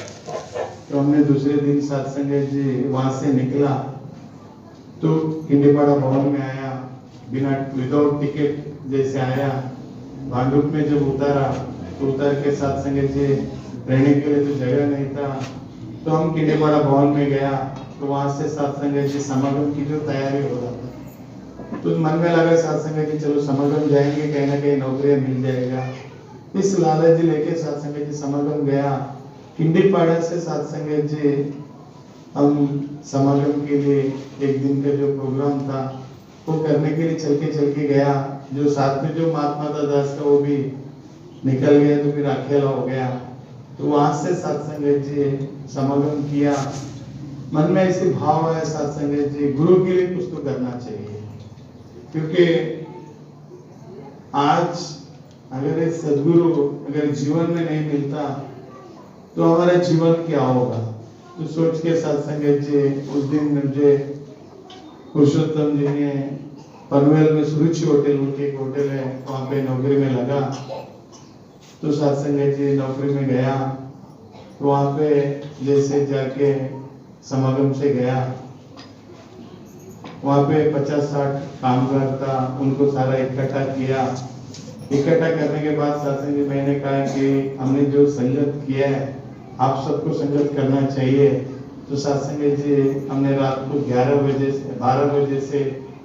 तो हमने दूसरे दिन सत्संग जी वहां से निकला, तो खिंडेपाड़ा भवन में आया, बिना विदाउट टिकट जैसे आया। भांडुप में जब उतारा तो उतर के सत्संग जी रहने के लिए तो जगह नहीं था, तो हम खिंडेपाड़ा भवन में गया। तो वहां से सत्संग जी समागम की जो तैयारी हो रहा था, तो मन में लगा सत्संग जी चलो समागम जाएंगे, कहीं ना कहीं नौकरी मिल जाएगा। इस लालच जी लेके सत्संग जी समागम गया। किंडीपाड़ा से सत्संग जी हम समागम के लिए एक दिन का जो प्रोग्राम था वो करने के लिए चल के गया। जो साथ में जो महात्मा दास का वो भी निकल गया, तो फिर अकेला हो गया। तो वहां से सत्संग जी समागम किया। मन में ऐसे भाव आया सत्संग जी गुरु के लिए कुछ तो करना चाहिए, क्योंकि आज अगर ये सदगुरु अगर जीवन में नहीं मिलता तो हमारा जीवन क्या होगा। तो सोच के सत्संग जी उस दिन मुझे पुरुषोत्तम जी ने पनवेल में सुरुचि होटल उनकी एक होटल है वहां पे नौकरी में लगा। तो सत्संग जी नौकरी में गया, तो वहां पे जैसे जाके समागम से गया, वहां पे 50-60 कामगार था, उनको सारा इकट्ठा किया। इकट्ठा करने के बाद सत्संग जी मैंने कहा कि हमने जो संगत किया है आप सबको संगत करना चाहिए। तो सत्संग जी हमने रात को 11 बजे से 12 बजे से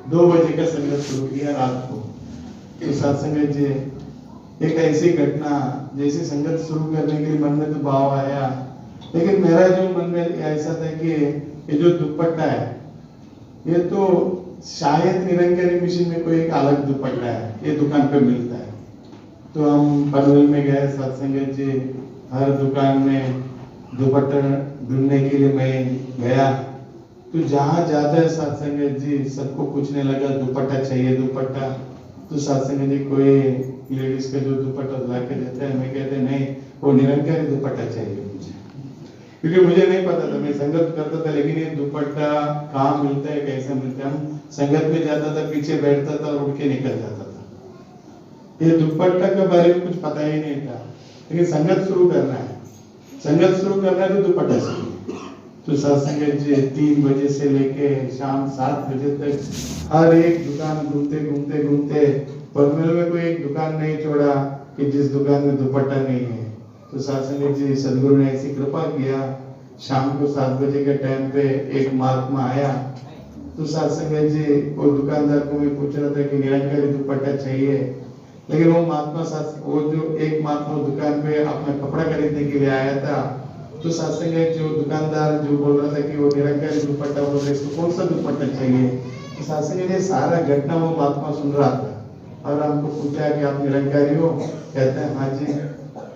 2 बजे का संगत शुरू किया रात को। तो सत्संग जी एक ऐसी घटना, जैसे संगत शुरू करने के लिए मन में तो भाव आया, लेकिन मेरा जो मन में ऐसा था कि ये जो दुपट्टा है ये तो शायद निरंकारी मिशन में कोई एक अलग दुपट्टा है, ये दुकान पे मिलता है। तो हम पनवेल में गए, सत्संग जी हर दुकान में दुपट्टा ढूंढने के लिए मैं गया। तो जहाँ जाता है सत्संग जी सबको पूछने लगा दुपट्टा चाहिए दुपट्टा। तो सत्संग जी कोई लेडीज का जो दुपट्टा ला के देता है, मैं कहते नहीं वो निरंकारी दुपट्टा चाहिए मुझे, क्योंकि मुझे नहीं पता था, मैं संगत करता था लेकिन ये दुपट्टा कहाँ मिलता है कैसे मिलता है। हम संगत में जाता था, पीछे बैठता था और उठ के निकल जाता था। ये दुपट्टा के बारे में कुछ पता ही नहीं था, लेकिन संगत शुरू करना है, संगत शुरू करना है तो दुपट्टा चाहिए। तो सत्संग जी 3 बजे से लेके शाम 7 बजे तक हर एक दुकान घूमते पनवेल में कोई एक दुकान नहीं छोड़ा कि जिस दुकान में दुपट्टा नहीं है। तो सत्संग जी सदगुरु ने ऐसी कृपा किया, शाम को 7 बजे के टाइम पे एक महात्मा आया। तो सत्संग जी वो दुकानदार को मैं पूछ रहा था कि निरंकारी दुपट्टा चाहिए, लेकिन वो महात्मा वो जो एक महात्मा दुकान पे अपना कपड़ा खरीदने के लिए आया था। तो सत्संग जो दुकानदार जो बोल रहा था कि वो निरंकारी दुपट्टा बोल रहे, इसको कौन सा दुपट्टा चाहिए। तो सत्संग जी सारा घटना वो महात्मा सुन रहा था और हमको पूछा कि आप निरंकारी हो, कहते हैं हाँ जी।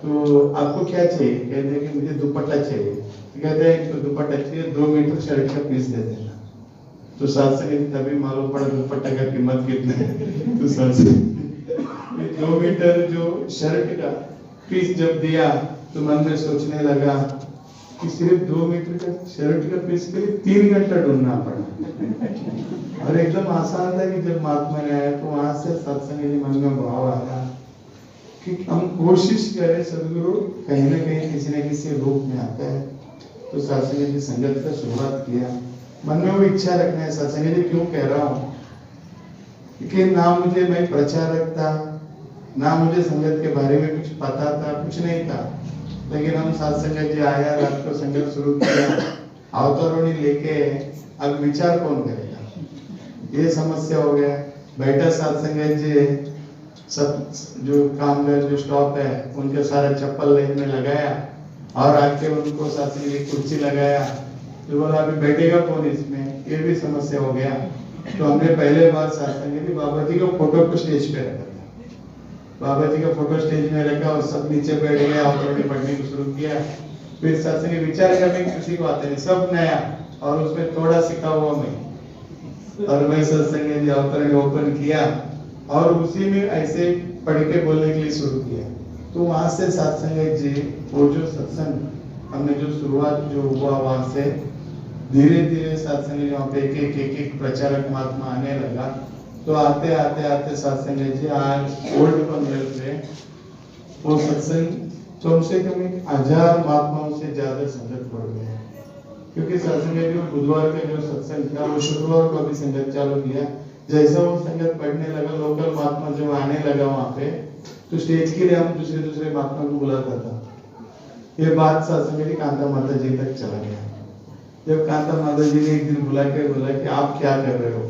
तो आपको क्या चाहिए, कहते हैं कि मुझे दुपट्टा चाहिए। तो कहते हैं तो दुपट्टा चाहिए, 2 मीटर शर्ट का पीस दे देना। तो सत्संग तभी मालूम पड़ा दुपट्टा का कीमत कितना है। तो सत्संग 2 मीटर जो शर्ट का पीस जब दिया तो मन में सोचने लगा कि सिर्फ 2 मीटर का शर्ट का पीस के लिए 3 घंटा ढूंढना पड़ा। और एकदम आसान था कि जब महात्मा ने आया तो वहां से सत्संग जी मन में भाव आया कि हम कोशिश करें सदगुरु कहीं ना कहीं किसी न किसी रूप में आता है। तो सत्संग जी संगत का शुरुआत किया, मन में वो इच्छा रखना है। सत्संग जी क्यों कह रहा हूँ कि ना मुझे मैं प्रचारक था, ना मुझे संगत के बारे में कुछ पता था, कुछ नहीं था, लेकिन हम सत्संग जी आया, रात को संगत शुरू किया, अवतरणी लेके अब विचार कौन करेगा, ये समस्या हो गया। बैठा सत्संग जी सब जो कामगार जो स्टॉप है उनके सारा चप्पल लाइन में लगाया और आके उनको सत्संग जी कुर्सी लगाया। तो बोला अभी बैठेगा कौन इसमें, ये भी समस्या हो गया। तो हमने पहले बार सत्संग जी बाबा जी का फोटो को स्टेज पे रखा, बाबा जी का फोटो स्टेज में रखा और सब नीचे बैठ गए, अवतरणी पढ़ने को शुरू किया। फिर सत्संग विचार करने किसी को आते नहीं, सब नया और उसमें थोड़ा सीखा हुआ मैं, और मैं सत्संग जी अवतरणी ओपन किया और उसी में ऐसे पढ़ के बोलने के लिए शुरू किया। तो वहां से सत्संग जी वो जो सत्संग हमने जो शुरुआत जो हुआ वहां से धीरे धीरे सत्संग जी वहाँ पे एक प्रचारक महात्मा आने लगा। तो आते आते सत्संग जी आज ओल्ड पनवेल पे वो सत्संग कम से कम 1000 महात्माओं से ज्यादा संगत पड़ गए, क्योंकि सत्संग जो बुधवार का जो सत्संग था वो शुक्रवार को भी संगत चालू किया। जैसा वो संगत पढ़ने लगा, लोकल महात्मा जो आने लगा वहाँ पे, तो स्टेज के लिए हम दूसरे महात्मा को बुलाता था। ये बात सत्संग जी कांता माता जी तक चला गया। जब कांता माता जी ने एक दिन बोला कि आप क्या कर रहे हो,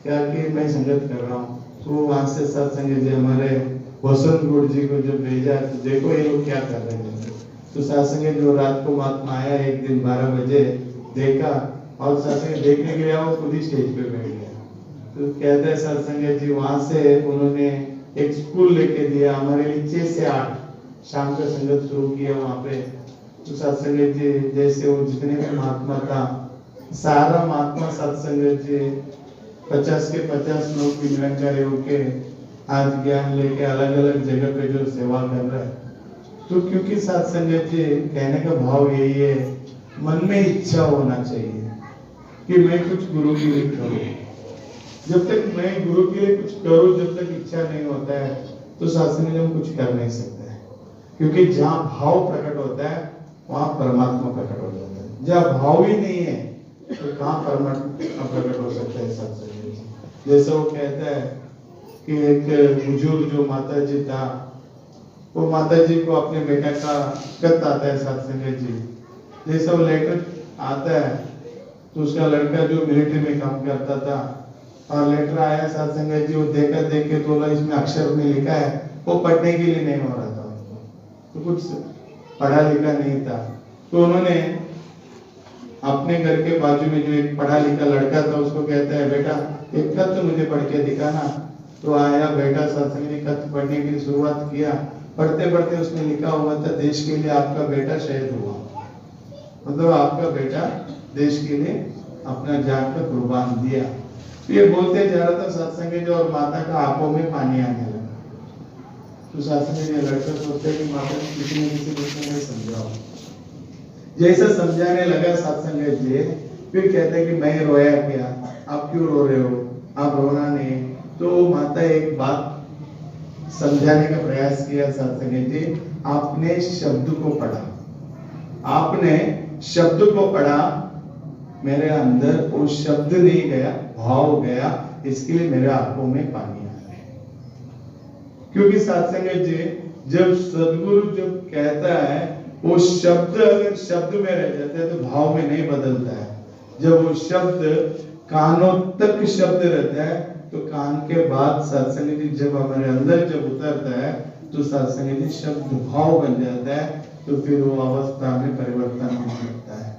क्या कि मैं संगत कर रहा हूँ। तो वहां से सत्संग जी हमारे वसंत गुड़ जी को जब भेजा तो देखो ये लोग क्या कर रहे हैं। तो सत्संग जो रात को महात्मा आया एक दिन 12 बजे देखा और सत्संग देखने के लिए वो खुद ही स्टेज पे बैठ गया। तो कहते हैं सत्संग जी वहां से उन्होंने एक स्कूल लेके दिया हमारे लिए 6 से 8 शाम का संगत शुरू किया वहां पे। तो सत्संग जी जैसे वो जितने भी महात्मा था सारा महात्मा सत्संग जी 50 के 50 लोग भी निरंकारी होके आज ज्ञान लेके अलग अलग जगह पे जो सेवा कर रहा है। तो क्योंकि सत्संग जी कहने का भाव यही है, मन में इच्छा होना चाहिए कि मैं कुछ गुरु के लिए करूं। जब तक मैं गुरु के लिए कुछ करूं, जब तक इच्छा नहीं होता है तो सत्संग में हम कुछ कर नहीं सकते हैं। क्योंकि जहाँ भाव प्रकट होता है वहां परमात्मा प्रकट हो जाता है। जहाँ भाव ही नहीं है तो कहाँ परमात्मा प्रकट हो सकता है सत्संग में। जैसे वो कहता है कि एक बुजुर्ग जो माता जी था, वो माता जी को अपने बेटा का खत आता है सत्संग जी। जैसे वो लेटर आता है तो उसका लड़का जो मिलिट्री में काम करता था और लेटर आया सत्संग जी, वो देखा देख के तो इसमें अक्षर में लिखा है, वो पढ़ने के लिए नहीं हो रहा था, तो कुछ पढ़ा लिखा नहीं था। तो उन्होंने अपने घर के बाजू में जो एक पढ़ा लिखा लड़का था उसको कहता है बेटा एक खत तो मुझे पढ़ के दिखाना। तो आया बेटा सत्संग जी खत पढ़ने की शुरुआत किया। पढ़ते पढ़ते उसमें लिखा हुआ था देश के लिए आपका बेटा शहीद हुआ, मतलब आपका बेटा देश के लिए अपना जान का कुर्बान दिया। तो ये बोलते जा रहा था सत्संग जी और माता का आंखों में पानी आने लगा। तो सत्संग जी लड़का सोचते कि माता किसी न किसी रूप में समझाओ। जैसा समझाने लगा सत्संग जी फिर कहते कि मैं रोया क्या, आप क्यों रो रहे हो, आप रोना नहीं। तो माता एक बात समझाने का प्रयास किया सत्संग जी, आपने शब्द को पढ़ा, आपने शब्द को पढ़ा, मेरे अंदर वो शब्द नहीं गया, भाव गया, इसके लिए मेरे आंखों में पानी आ गया। क्योंकि सत्संग जी जब सदगुरु जब कहता है वो शब्द अगर शब्द में रह जाता है तो भाव में नहीं बदलता है। जब वो शब्द कानों तक शब्द रहता है तो कान के बाद सत्संग जी जब हमारे अंदर जब उतरता है तो सत्संग जी शब्द भाव बन जाता है। तो फिर वो अवस्था में परिवर्तन हो सकता है।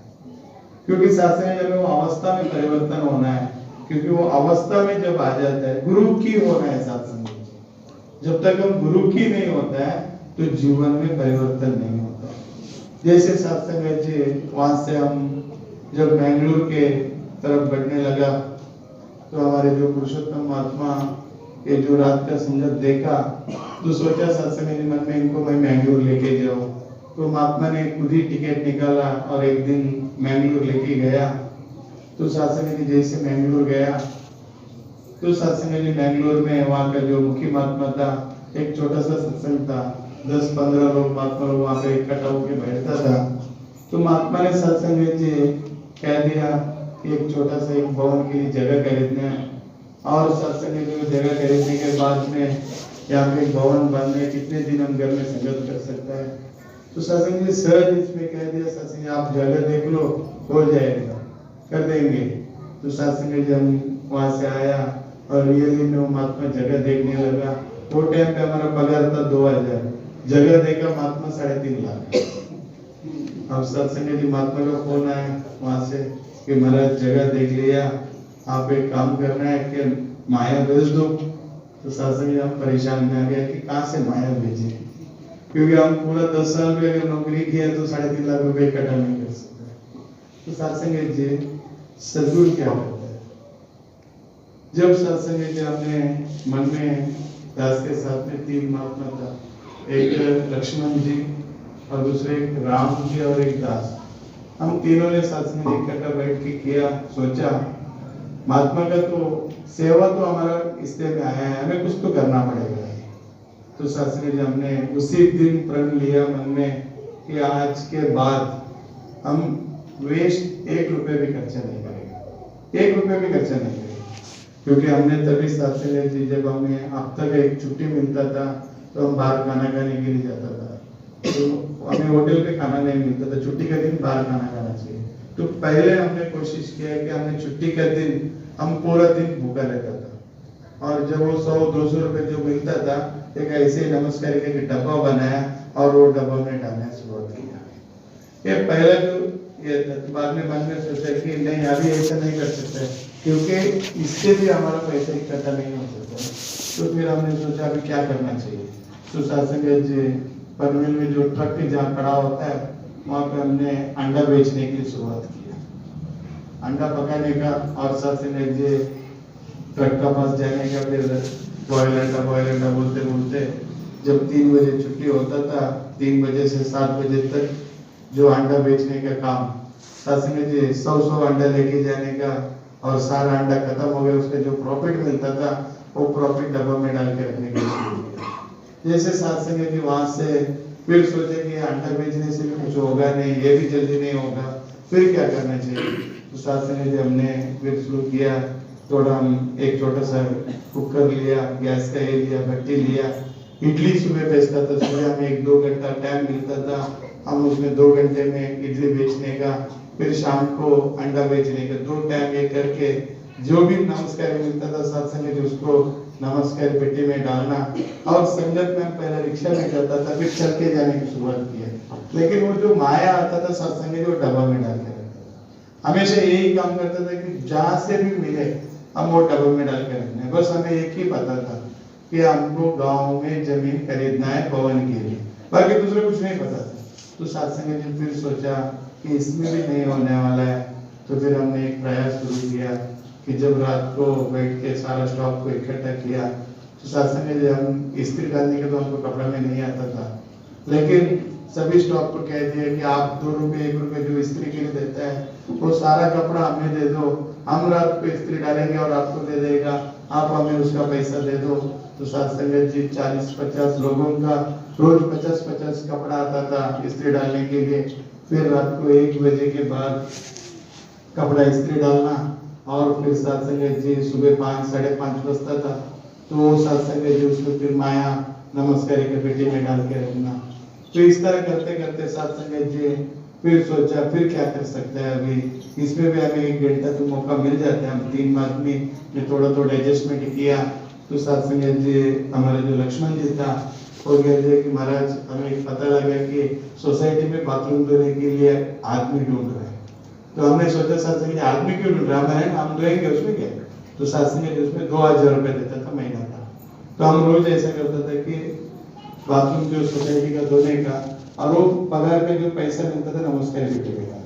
क्योंकि सत्संग जब वो अवस्था में परिवर्तन होना है, क्योंकि वो अवस्था में जब आ जाता है गुरु की होना है सत्संग। जब तक हम गुरु की नहीं होता है तो जीवन में परिवर्तन नहीं होता। जैसे सत्संग जी वहां से हम जब बेंगलुरु के तरफ बढ़ने लगा तो हमारे जो पुरुषोत्तम महात्मा ये जो रात का संगत देखा तो सोचा सत्संग जी मन में इनको मैं मैंगलोर लेके जाऊं। तो महात्मा ने खुद ही टिकट निकाला और एक दिन मैंगलोर लेके गया। तो सत्संग जी जैसे मैंगलोर गया तो सत्संग जी मैंगलोर में वहाँ का जो मुख्य महात्मा था, एक छोटा सा सत्संग था, 10-15 लोग महात्मा लोग वहाँ पे इकट्ठा होकर बैठता था। तो महात्मा ने सत्संग जी कह दिया कि एक छोटा सा एक भवन के लिए जगह खरीदना है और सत्संग जी को जगह खरीदने के बाद में यहाँ पे एक भवन बनने कितने दिन हम घर में संगत कर सकता है। तो सत्संग जी सहज इसमें कह दिया सत्संग जी आप जगह देख लो, हो जाएगा, कर देंगे। तो सत्संग जी हम वहां से आया और रियली में वो महात्मा जगह देखने लगा। वो टाइम पे हमारा पगार था 2000, जगह देखा महात्मा 3.5 लाख। अब सत्संग जी महात्मा का फोन आया वहां से कि महाराज जगह देख लिया, आप एक काम करना है कि माया भेज दो। तो सत्संग जी हम परेशान में आ गया कि कहाँ से माया भेजे, क्योंकि हम पूरा 10 साल में अगर नौकरी किया तो 3.5 लाख रुपए इकट्ठा नहीं कर सकते। तो सत्संग जी सदगुरु क्या करता है, जब सत्संग जी हमने मन में दास के साथ में 3 महात्मा था, एक लक्ष्मण जी और दूसरे एक राम जी और एक दास, हम तीनों ने सत्संग जी इकट्ठा बैठ के किया। सोचा महात्मा का तो सेवा तो हमारा इससे में आया है, हमें कुछ तो करना पड़ेगा। तो सत्संग जी हमने उसी दिन प्रण लिया मन में कि आज के बाद हम वेस्ट 1 रुपए भी खर्चा नहीं करेंगे, 1 रुपए भी खर्चा नहीं करेंगे। क्योंकि हमने तभी सत्संग जी जब हमें हफ्ते का एक छुट्टी मिलता था तो हम बाहर खाना खाने के लिए जाता था। तो हमें होटल पे खाना नहीं मिलता था, छुट्टी का दिन बाहर खाना खाना चाहिए। तो पहले हमने कोशिश किया कि हमने छुट्टी का दिन हम पूरा दिन भूखा रहता था और जब वो 100-200 रुपए जो मिलता था एक ऐसे नमस्कार का डब्बा बनाया और वो डब्बा में डालने शुरुआत किया। ये पहला जो ये बाद में मन में सोचा कि नहीं अभी ऐसा नहीं कर सकते क्योंकि इससे भी हमारा पैसा इकट्ठा नहीं हो सकता। तो फिर हमने सोचा अभी क्या करना चाहिए। तो सत्संग पनवेल में जो ट्रक जहाँ खड़ा होता है वहाँ पे हमने अंडा बेचने की शुरुआत किया, अंडा पकाने का और सत्संग ट्रक का पास जाने का। फिर बॉयल अंडा बोलते बोलते जब 3 बजे छुट्टी होता था 3 बजे से 7 बजे तक जो अंडा बेचने का काम, सत्संग जी 100 अंडा लेके जाने का और सारा अंडा खत्म हो गया उसका जो प्रॉफिट मिलता था वो प्रॉफिट डब्बा में डाल के रखने के लिए। जैसे सत्संग जी वहां से फिर सोचे कि अंडा बेचने से भी कुछ होगा नहीं, ये भी जल्दी नहीं होगा, फिर क्या करना चाहिए। तो सत्संग जी हमने फिर शुरू किया। थोड़ा हम एक छोटा सा कुकर लिया, गैस का ये लिया, भट्टी लिया, इडली सुबह बेचता था। सुबह हमें 1-2 घंटा टाइम मिलता था, हम उसमें 2 घंटे में इडली बेचने का, फिर शाम को अंडा बेचने का, 2 टाइम ये करके जो भी नमस्कार मिलता था सत्संग जी उसको नमस्कार पेटी में डालना। और संगत में पहले रिक्शा में जाता था, फिर चल के जाने की शुरुआत किया। लेकिन वो जो माया आता था सत्संग जी वो डब्बा में डाल के रखता था। हमेशा यही काम करता था कि जहाँ से भी मिले हम वो डब्बे में डाल के रखना है। बस हमें एक ही पता था कि हमको गांव में जमीन खरीदना है भवन के लिए, बाकी दूसरा कुछ नहीं पता था। तो सत्संग जी फिर सोचा कि इसमें भी नहीं होने वाला है। तो फिर हमने एक प्रयास शुरू किया कि जब रात को बैठ के सारा स्टॉक को इकट्ठा किया तो सत्संग जी हम इस्त्री डालने के तो हमको कपड़ा में नहीं आता था, लेकिन सभी स्टॉक को कह दिया कि आप 2 रुपए 1 रुपए जो इस्त्री के लिए देता है वो सारा कपड़ा हमें दे दो, हम रात को इस्त्री डालेंगे और आपको दे देगा, आप हमें उसका पैसा दे दो। तो सत्संग जी 40-50 लोगों का रोज 50-50 कपड़ा आता था इस्त्री डालने के लिए। फिर रात को 1 बजे के बाद कपड़ा इस्त्री डालना और फिर सत्संग जी सुबह 5-5:30 बजता था तो सत्संग जी उसको फिर माया नमस्कार के पेटी में डाल के रखना। तो इस तरह करते करते सत्संग जी फिर सोचा फिर क्या कर सकते हैं, अभी इसमें भी हमें 1 घंटा तो मौका मिल जाता है। हम 3 आदमी ने थोड़ा एडजस्टमेंट किया। तो सत्संग जी हमारे जो लक्ष्मण जी था वो कहते कि महाराज हमें पता लगा कि सोसाइटी में बाथरूम धोने के लिए आदमी ढूंढ रहे हैं। तो हमने सोचा सत्संग जी आदमी क्यों ढूंढ रहा है, हम धोएंगे उसमें क्या। तो सत्संग जी उसमें 2000 रुपए देता था महीना का। तो हम रोज ऐसा करता था कि बाथरूम जो सोसाइटी का धोने का और वो पगार का जो पैसा मिलता था नमस्कार बिटेगा।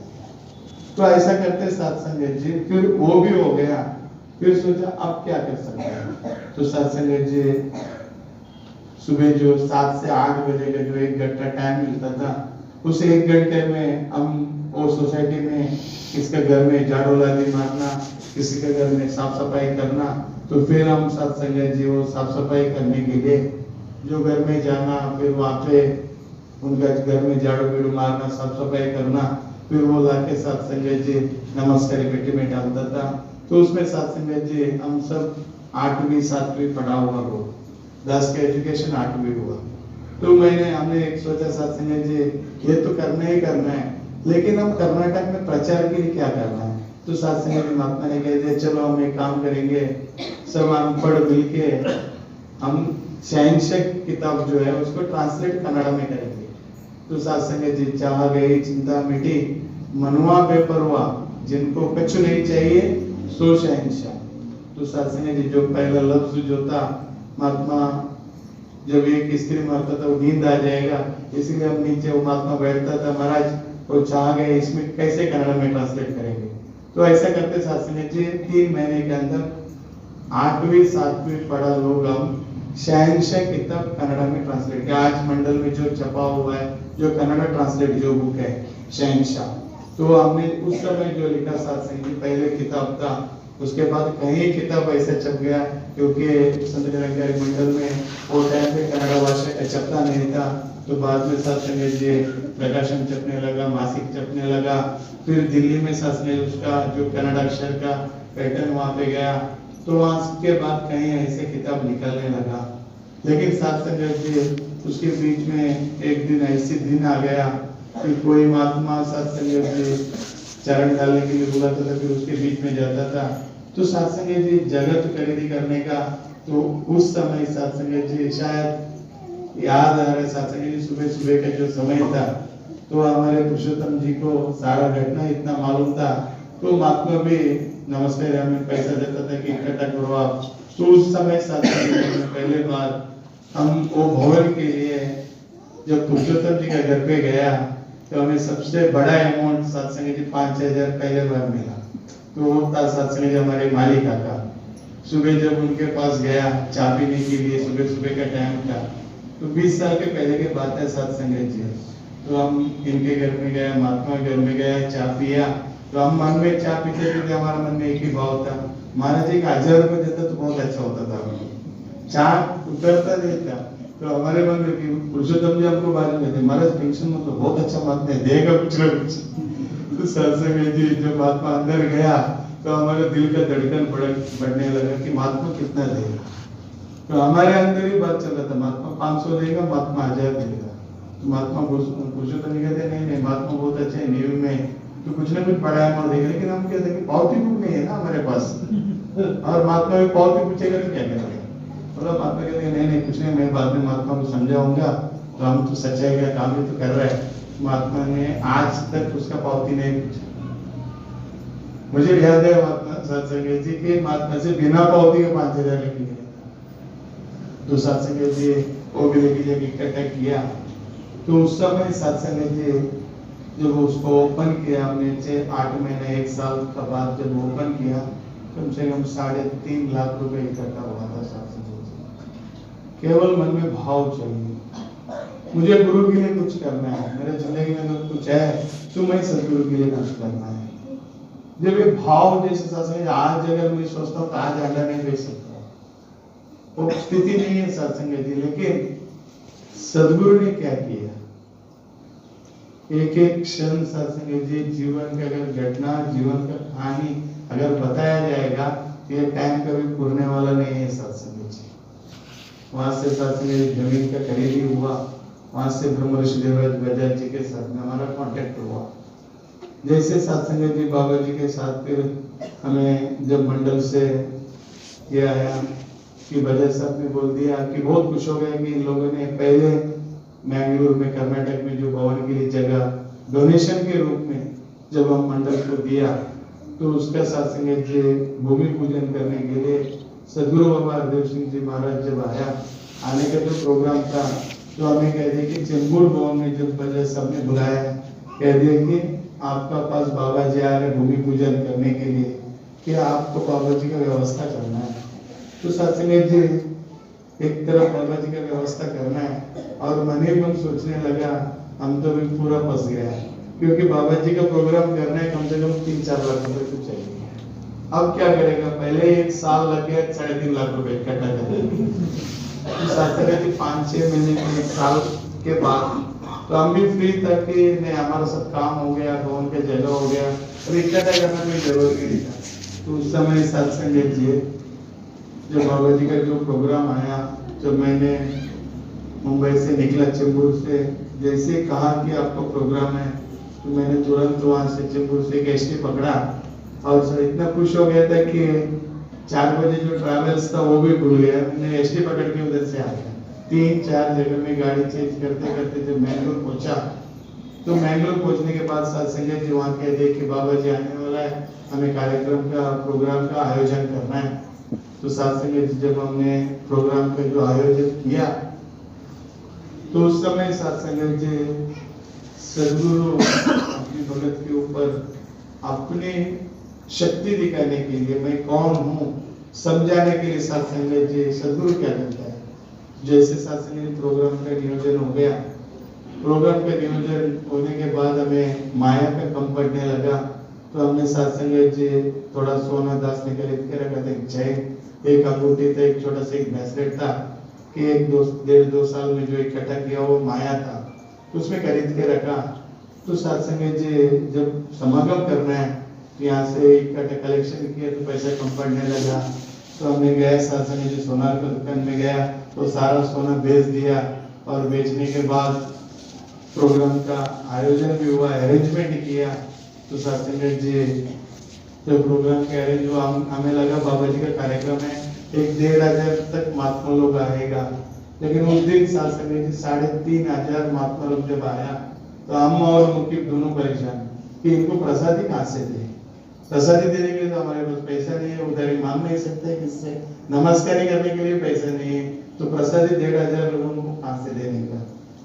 तो ऐसा करते सत्संग जी फिर वो भी हो गया। फिर सोचा अब क्या कर सकते हैं। तो सत्संग जी सुबह जो 7 से 8 बजे का जो 1 घंटा टाइम मिलता था उस 1 घंटे में हम वो सोसाइटी में किसके घर में झाड़ू लादी मारना, किसी के घर में साफ सफाई करना। तो फिर हम सत्संग जी वो साफ सफाई करने के लिए जो घर में जाना, फिर वहाँ पे उनका घर में झाड़ू बीड़ू मारना, साफ सफाई करना, फिर वो लाके सत्संग जी नमस्कार पेटी में डालता था। तो उसमें सत्संग जी हम सब 8वीं 7वीं पढ़ा हुआ हो, 10 का एजुकेशन 8वीं हुआ। तो हमने एक सोचा सत्संग जी ये तो करना ही करना है, लेकिन हम कर्नाटक में प्रचार के लिए क्या करना है। तो सत्संग जी महात्मा ने कह दिया चलो हम एक काम करेंगे, सब अनपढ़ मिलके हम शहनशाह किताब जो है उसको ट्रांसलेट कन्नड़ में करेंगे। तो सत्संग जी चाह गई चिंता मिटी, मनवा बेपरवा, जिनको कुछ नहीं चाहिए सो शहनशाह। तो सत्संग जी जो पहला लफ्ज जो था महात्मा जब एक स्त्री मारता था वो नींद आ जाएगा, इसलिए हम नीचे वो महात्मा बैठता था, महाराज वो चाह गए इसमें कैसे कन्नड़ में ट्रांसलेट करेंगे। तो ऐसा करते सत्संग जी 3 महीने के अंदर 8वीं 7वीं पढ़ा लोग हम शहनशाह किताब कन्नड़ में ट्रांसलेट किया। आज मंडल में जो छपा हुआ है जो कन्नड़ ट्रांसलेट जो बुक है शहनशाह, तो हमने उस समय जो लिखा सत्संग जी पहले किताब था, उसके बाद कहीं किताब ऐसा छप गया क्योंकि संत निरंकारी मंडल में वो टाइम पे कन्नड़ भाषा का छपता नहीं था। तो बाद में सत्संग जी प्रकाशन छपने लगा, मासिक छपने लगा। फिर दिल्ली में सत्संग उसका जो कन्नड़ अक्षर का पैटर्न वहाँ पे गया, तो वहाँ के बाद कहीं ऐसे किताब निकलने लगा। लेकिन सत्संग जी उसके बीच में एक दिन ऐसे दिन आ गया कि कोई महात्मा सत्संग जी चरण डालने के लिए बुलाता था, फिर उसके बीच में जाता था। तो सत्संग जी जगत खरीदी करने का, तो उस समय सत्संग जी शायद याद आ रहा है सत्संग जी सुबह सुबह का जो समय था, तो हमारे पुरुषोत्तम जी को सारा घटना इतना मालूम था, तो महात्मा भी नमस्ते हमें पैसा देता था कि इकट्ठा करो आप। तो उस समय सत्संग में पहले बार हम वो भवन के लिए जब पुरुषोत्तम जी का घर पे गया, तो हमें सबसे बड़ा अमाउंट सत्संग जी 5,000 पहले बार मिला। तो वो था सत्संग जी हमारे मालिक काका। सुबह जब उनके पास गया चाय पीने के लिए, सुबह सुबह का टाइम था, तो 20 साल के पहले की बात है सत्संग जी। तो हम इनके घर में गए, महात्मा घर में गए, चाय पिया। तो हम मन में चाय पीते पीते हमारे मन में एक ही भाव था, महाराज जी 1,000 रुपए देता तो बहुत अच्छा होता था। चाय उतरता नहीं था, तो हमारे मन में कि पुरुषोत्तम जी हमको बारे में थे, महाराज टेंशन मतलब बहुत अच्छा बात नहीं देगा कुछ ना कुछ। तो सत्संग जी जब महात्मा अंदर गया, तो हमारे दिल का धड़कन बढ़ने लगा कि महात्मा कितना देगा। तो हमारे अंदर ही बात चल रहा था, महात्मा 500 देगा, महात्मा 1,000 देगा। तो महात्मा पुरुषोत्तम जी कहते नहीं महात्मा बहुत अच्छे है, न्यू में तो कुछ ना कुछ बड़ा है देगा। लेकिन हम कहते हैं कि पावती बुक नहीं है ना हमारे पास, और महात्मा भी पावती पूछेगा तो क्या करेंगे। मतलब महात्मा कहते हैं नहीं कुछ नहीं, मैं बाद में महात्मा को समझाऊंगा, तो हम तो सच्चाई का काम ही तो कर रहे हैं। महात्मा ने आज तक उसका पावती नहीं पूछा। मुझे याद है महात्मा सत्संग जी के महात्मा से बिना पावती के 5,000 लेके गए। तो सत्संग जी वो भी लेके जाके इकट्ठा किया। तो उस समय सत्संग जी जब उसको ओपन किया, हमने 8 महीने 1 साल का बाद जब ओपन किया, कम से कम 3.5 लाख रुपए इकट्ठा हुआ था सत्संग जी। केवल मन में भाव चाहिए, मुझे गुरु के लिए कुछ करना है, मेरे जिंदगी में अगर कुछ है तो मैं सदगुरु के लिए कुछ करना है। जब ये भाव जैसे सत्संग, आज अगर मैं सोचता हूँ तो आज अंडा नहीं बेच सकता, वो स्थिति नहीं है सत्संग जी। लेकिन सदगुरु ने क्या किया, एक एक क्षण सत्संग जी जीवन का अगर घटना, जीवन का कहानी अगर बताया जाएगा, ये टाइम कभी पूरने वाला नहीं है सत्संग जी। वहां से सत्संग जी जमीन का खरीदी हुआ, वहां से ब्रह्मर्षि देवराज बजाज जी के साथ में हमारा कांटेक्ट हुआ। जैसे सत्संग जी बाबा जी के साथ फिर हमें जब मंडल से ये आया कि बजाज साहब ने बोल दिया कि बहुत खुश हो गए कि इन लोगों ने पहले मैंगलोर में कर्नाटक में जो भवन के लिए जगह डोनेशन के रूप में जब हम मंडल को दिया, तो उसका सत्संग जी भूमि पूजन करने के लिए सदगुरु बाबा हरदेव सिंह जी महाराज जब आया, आने का जो प्रोग्राम था, तो हमें कह दिया कि चेंबूर भवन में जब बजाज साहब ने बुलाया, कह दिया कि आपका पास बाबा जी आ रहे भूमि पूजन करने के लिए, कि आपको बाबा जी का व्यवस्था करना है। तो सत्संग जी एक तरफ बाबा जी का व्यवस्था करना है, और मन ही मन सोचने लगा हम तो भी पूरा फंस गया, क्योंकि बाबा जी का प्रोग्राम करना है, कम से कम 3-4 लाख रुपए तो चाहिए। अब क्या करेगा, पहले 1 साल लग गया 3.5 लाख रुपए इकट्ठा करने। तो सत्संग जी 5-6 महीने के 1 साल के बाद तो हम भी फ्री था कि नहीं हमारा सब काम हो गया, भवन के जगह हो गया, अब इकट्ठा करना कोई जरूरी नहीं था। तो उस समय सत्संग जी जब बाबा जी का जो प्रोग्राम आया, जब मैंने मुंबई से निकला चेंबूर से, जैसे कहा कि आपका प्रोग्राम है, तो मैंने तुरंत वहां से चेंबूर से एक एसटी पकड़ा, और सर इतना खुश हो गया था कि 4 बजे जो ट्रैवल्स था वो भी भूल गया। मैंने एसटी पकड़ के उधर से आ गया। 3-4 जगह में गाड़ी चेंज करते करते जब मैंगलोर पहुंचा, तो मैंगलोर पहुंचने के बाद सत्संग जी वहाँ कह दिए कि बाबा जी आने वाला है, हमें कार्यक्रम का प्रोग्राम का आयोजन करना है। तो सत्संग जी जब हमने प्रोग्राम का जो आयोजन किया, तो उस समय सत्संग जी सदगुरु अपनी भगत के ऊपर अपनी शक्ति दिखाने के लिए, मैं कौन हूँ समझाने के लिए सत्संग जी सदगुरु क्या करता है। जैसे सत्संग जी प्रोग्राम का नियोजन हो गया, प्रोग्राम का नियोजन होने के बाद हमें माया का कम पड़ने लगा, तो हमने सत्संग जी थोड़ा सोना दास ने खरीद के रखा था, एक चैन, एक अंगूठी था, एक छोटा सा एक ब्रेसलेट था, कि 1-1.5-2 साल में जो इकट्ठा किया वो माया था, तो उसमें खरीद के रखा। तो सत्संग जी जब समागम करना है, तो यहाँ से इकट्ठा कलेक्शन किया, तो पैसा कम पड़ने लगा। तो हमने गया सत्संग जी सोनार की दुकान में गया, तो सारा सोना बेच दिया, और बेचने के बाद प्रोग्राम का आयोजन भी हुआ, अरेंजमेंट किया। तो सत्संग जी जब प्रोग्राम के अरेंज हुआ, हमें लगा बाबा जी का कार्यक्रम है, 1-1.5 हज़ार तक महात्मा लोग आएगा। लेकिन उस दिन सत्संग जी 3,500 महात्मा लोग जब आया तो हम और मुकीब दोनों परेशान कि इनको प्रसादी कहाँ से दे। प्रसादी देने के लिए तो हमारे पास पैसा नहीं है, उधारी मांग नहीं सकते किससे, नमस्कार करने के लिए पैसा नहीं है, तो प्रसादी 1,500 लोगों को कहाँ से देने का।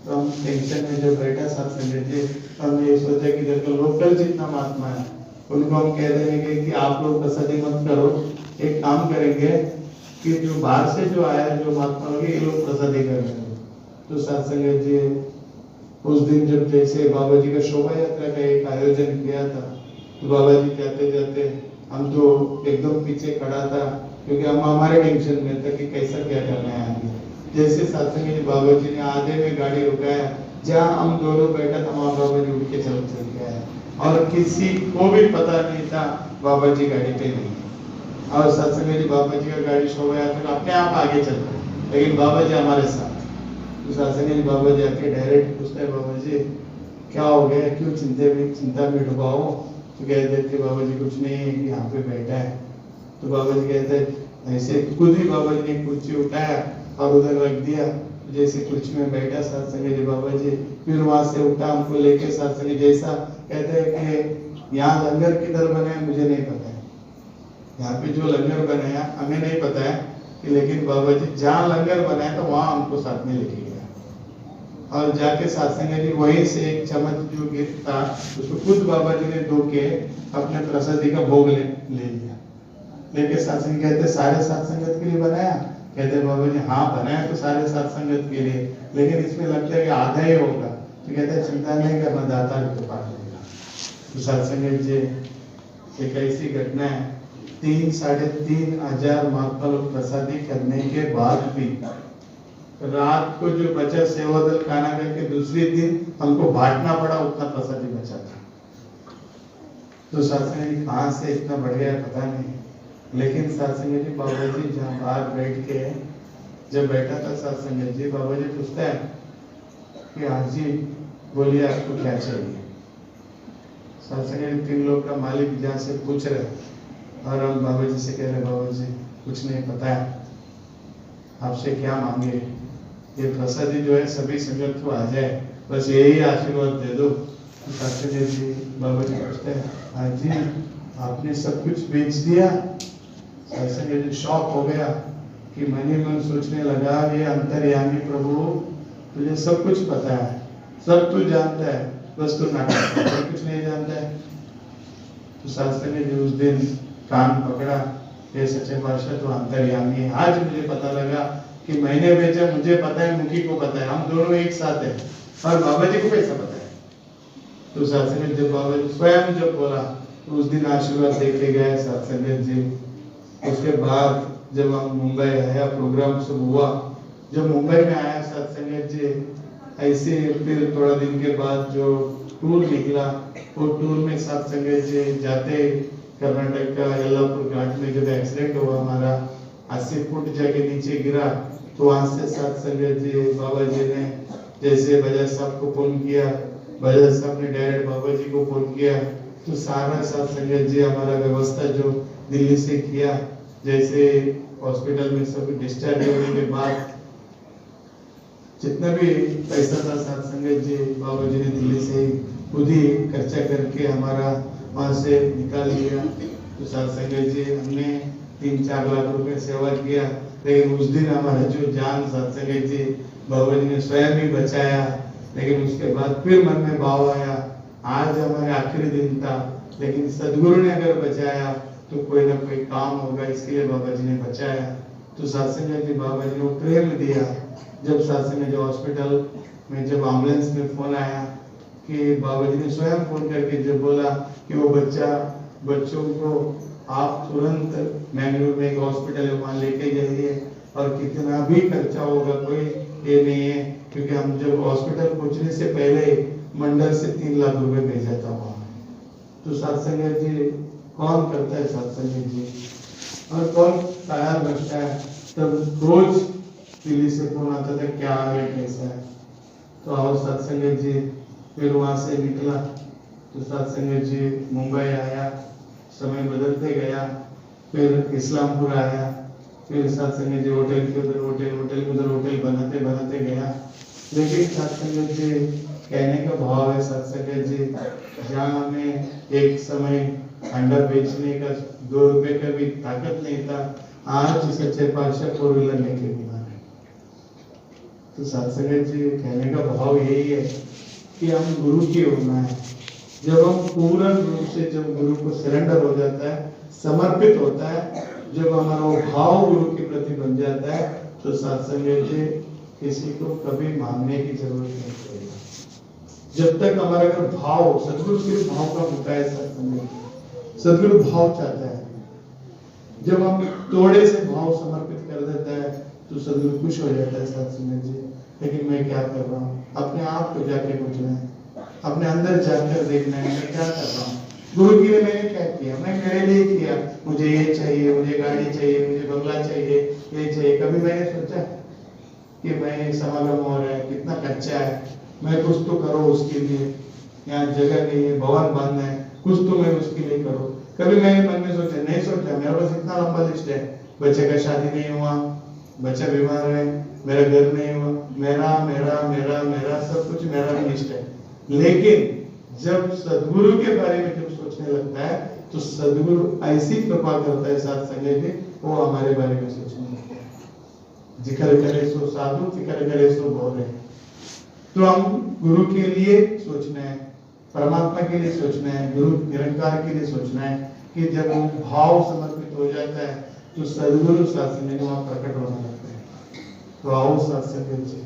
तो हम टेंशन में जो बैठा सत्संग जी, हमने ये सोचा कि इधर का लोकल जितना महात्मा है उनको हम कह देंगे कि आप लोग प्रसादी मत करो, एक काम करेंगे कि जो बाहर से जो आया जो महात्मा होंगे ये लोग प्रसादी करेंगे। तो सत्संग जी उस दिन जब जैसे बाबा जी का शोभा यात्रा का एक आयोजन किया था तो बाबा जी जाते जाते हम तो एकदम पीछे खड़ा था क्योंकि हम हमारे टेंशन में था कि कैसा क्या करना है आगे। जैसे सत्संग जी बाबा जी ने आधे में गाड़ी रुकाया, जहाँ हम दोनों बैठा था वहाँ बाबा जी उठ के चल गया और किसी को भी पता नहीं था बाबा जी गाड़ी पे नहीं। और सत्संग जी बाबा जी का गाड़ी शोभा यात्रा अपने आप आगे चल रहा है, लेकिन बाबा जी हमारे साथ। तो सत्संग जी बाबा जी आके डायरेक्ट पूछते हैं, बाबा जी क्या हो गया, क्यों चिंता में डूबा हो। तो कहते थे बाबा जी कुछ नहीं है, यहाँ पे बैठा है। तो बाबा जी कहते ऐसे खुद ही बाबा जी ने कुर्सी उठाया और उधर रख दिया। जैसे कुर्सी में बैठा सत्संग जी बाबा जी, फिर वहां से उठा हमको लेके सत्संग जैसा कहते हैं कि यहाँ लंगर किधर बना है मुझे नहीं पता है, यहाँ पे जो लंगर बनाया हमें नहीं पता है कि, लेकिन बाबा जी जहाँ लंगर बनाया था वहां हमको साथ में लेके गया और जाके सत्संग जी वहीं से एक चम्मच जो गिफ्ट था उसको खुद बाबा जी ने धो के अपने प्रसादी का भोग ले लिया। लेके सत्संग कहते सारे सत्संगत के लिए बनाया, कहते बाबा जी हाँ बनाया तो सारे सत्संगत के लिए, लेकिन इसमें लगता है कि आधा ही होगा। तो कहते चिंता नहीं करना, दाता तो पा लेगा। तो सत्संग जी एक ऐसी घटना है, 3,500 महात्मा लोग प्रसादी करने के बाद भी रात को जो बचा सेवा दल खाना करके दूसरे दिन हमको बांटना पड़ा, उतना प्रसादी बचा था। तो सत्संग जी कहाँ से इतना बढ़ गया पता नहीं, लेकिन सत्संग जी बाबा जी जहाँ बाहर बैठ के जब बैठा था सत्संग जी बाबा जी पूछता है कि हाँ जी बोलिए आपको क्या चाहिए। सत्संग जी 3 लोग का मालिक जहाँ से पूछ रहे और हम बाबा जी से कह रहे बाबा जी कुछ नहीं पता है, आपसे क्या मांगे, ये प्रसादी जो है सभी संगत को आ जाए, बस यही आशीर्वाद दे दो। सत्संग जी बाबा जी पूछते हैं हाँ जी आपने सब कुछ बेच दिया। सत्संग जी शॉक हो गया कि मन ही मन सोचने लगा ये अंतर्यामी प्रभु तुझे सब कुछ पता है, सब तू जानता है, बस तू नाटक कुछ नहीं जानता है। तो सत्संग जी उस दिन कान पकड़ा, ये सच्चे पातशाह तो अंतर्यामी है। आज मुझे पता लगा कि मैंने बेचा मुझे पता है, मुखी को पता है, हम दोनों एक साथ हैं और बाबा जी को कैसा पता है। तो सत्संग जब बाबा जी स्वयं जब बोला तो उस दिन आशीर्वाद देके गए सत्संग जी। उसके बाद जब हम मुंबई आया प्रोग्राम सब हुआ, जब मुंबई में आया सत्संग जी ऐसे फिर थोड़ा दिन के बाद जो टूर निकला वो टूर में सत्संग जी जाते कर्नाटक का यल्लापुर घाट में जब एक्सीडेंट हुआ हमारा 80 फुट जाके नीचे गिरा, तो वहां से सत्संग जी बाबा जी ने जैसे बजाज साहब को फोन किया, बजाज साहब ने डायरेक्ट बाबा जी को फोन किया, तो सारा सत्संग जी हमारा व्यवस्था जो दिल्ली से किया, जैसे हॉस्पिटल में सब डिस्चार्ज होने के बाद जितना भी पैसा था सत्संग जी बाबा जी ने दिल्ली से खुद ही खर्चा करके हमारा वहां से निकाल लिया। तो सत्संग जी हमने 3-4 लाख रुपए सेवा किया, लेकिन उस दिन हमारा जो जान सत्संग जी बाबा जी ने स्वयं ही बचाया। लेकिन उसके बाद फिर मन में भाव आया आज हमारे आखिरी दिन था, लेकिन सदगुरु ने अगर बचाया तो कोई ना कोई काम होगा, इसके लिए बाबा जी ने बचाया। तो सत्संग जी बाबा जी ने प्रेम दिया। जब सत्संग जी हॉस्पिटल में जब एम्बुलेंस में फोन आया कि बाबा जी ने स्वयं फोन करके जब बोला कि वो बच्चों को आप तुरंत मैंगलोर में एक हॉस्पिटल है वहाँ लेके जाइए और कितना भी खर्चा होगा कोई ये नहीं है, क्योंकि हम जब हॉस्पिटल पहुँचने से पहले मंडल से 3 लाख रुपए भेजा था वहाँ। तो सत्संग जी कौन करता है सत्संग जी और कौन तैयार रखता है, तब रोज दिल्ली से फोन आता था क्या है कैसा है। तो और सत्संग जी फिर वहां से निकला तो सत्संग जी मुंबई आया, समय बदलते गया, फिर इस्लामपुर आया, फिर सत्संग जी होटल के उधर होटल के उधर होटल बनाते बनाते गया। लेकिन सत्संग जी कहने का भाव है सत्संग जी, जहाँ हमें एक समय अंडा बेचने का 2 रुपए का भी ताकत नहीं था, आज सच्चे पातशाह 4 व्हीलर लेके घुमा रहे। तो सत्संग जी कहने का भाव यही है कि हम गुरु की होना है। जब हम पूर्ण रूप से जब गुरु को सरेंडर हो जाता है, समर्पित होता है, जब हमारा वो भाव गुरु के प्रति बन जाता है, तो सत्संग जी किसी को कभी मानने की जरूरत नहीं पड़ेगी। जब तक हमारा अगर भाव, सदगुरु सिर्फ भाव का होता है सत्संग, सदगुरु भाव चाहता है। जब हम थोड़े से भाव समर्पित कर देता है तो सदगुरु खुश हो जाता है सत्संग जी। लेकिन मैं क्या कर रहा हूँ, अपने आप को जाके पूछना है, अपने अंदर जाकर देखना है मैं क्या कर रहा हूँ। गुरु के लिए मैंने क्या किया, मैं मेरे लिए किया, मुझे ये चाहिए, मुझे गाड़ी चाहिए, मुझे बंगला चाहिए, ये चाहिए। कभी मैंने सोचा कि मैं समागम हो रहा है, कितना खर्चा है, मैं कुछ तो करो उसके लिए, यहाँ जगह नहीं है, भवन बांधना है, कुछ तो मैं उसके लिए करो। कभी मैंने मन में सोचा नहीं सोचा, मेरे पास इतना लंबा लिस्ट है, बच्चे का शादी नहीं हुआ, बच्चा बीमार है, मेरा घर नहीं हुआ, मेरा मेरा मेरा मेरा सब कुछ मेरा भी लिस्ट है। लेकिन जब सदगुरु के बारे में जब सोचने लगता है तो सदगुरु ऐसी कृपा करता है साथ संग जी, वो हमारे बारे में सोचने लगता है। जिक्र करे सो साधु, जिक्र करे सो भोरे। तो हम गुरु के लिए सोचना है, परमात्मा के लिए सोचना है, गुरु निरंकार के लिए सोचना है कि जब वो भाव समर्पित हो जाता है तो सदगुरु सत्संग वहां प्रकट होने लगता है। तो आओ सत्संग जी,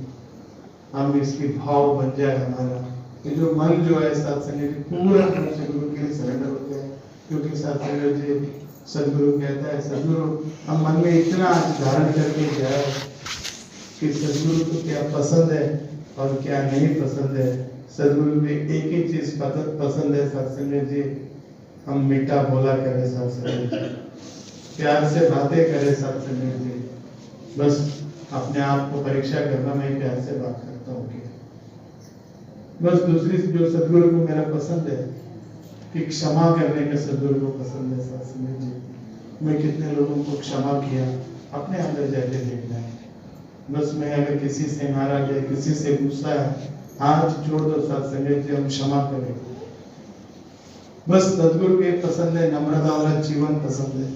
हम इसकी भाव बन जाए हमारा, कि जो मन जो है सत्संग जी पूरा रूप से गुरु के लिए सरेंडर हो जाए। क्योंकि सत्संग जी सदगुरु कहता है, सदगुरु हम मन में इतना धारण करके जाए कि सदगुरु को क्या पसंद है और क्या नहीं पसंद है। सदगुरु में एक ही चीज पसंद है सत्संग जी, हम मीठा बोला करें सत्संग जी, प्यार से बातें करें सत्संग जी। बस अपने आप को परीक्षा करना, मैं प्यार से बात करता हूँ क्या। बस दूसरी जो सदगुरु को मेरा पसंद है कि क्षमा करने का सदगुरु को पसंद है सत्संग जी। मैं कितने लोगों को क्षमा किया, अपने अंदर जाके देखना है। बस मैं अगर किसी से नाराज है, किसी से गुस्सा है, हाथ जोड़ दो सत्संग जी, हम क्षमा करें। बस सदगुरु के पसंद है, नम्रता वाला जीवन पसंद है,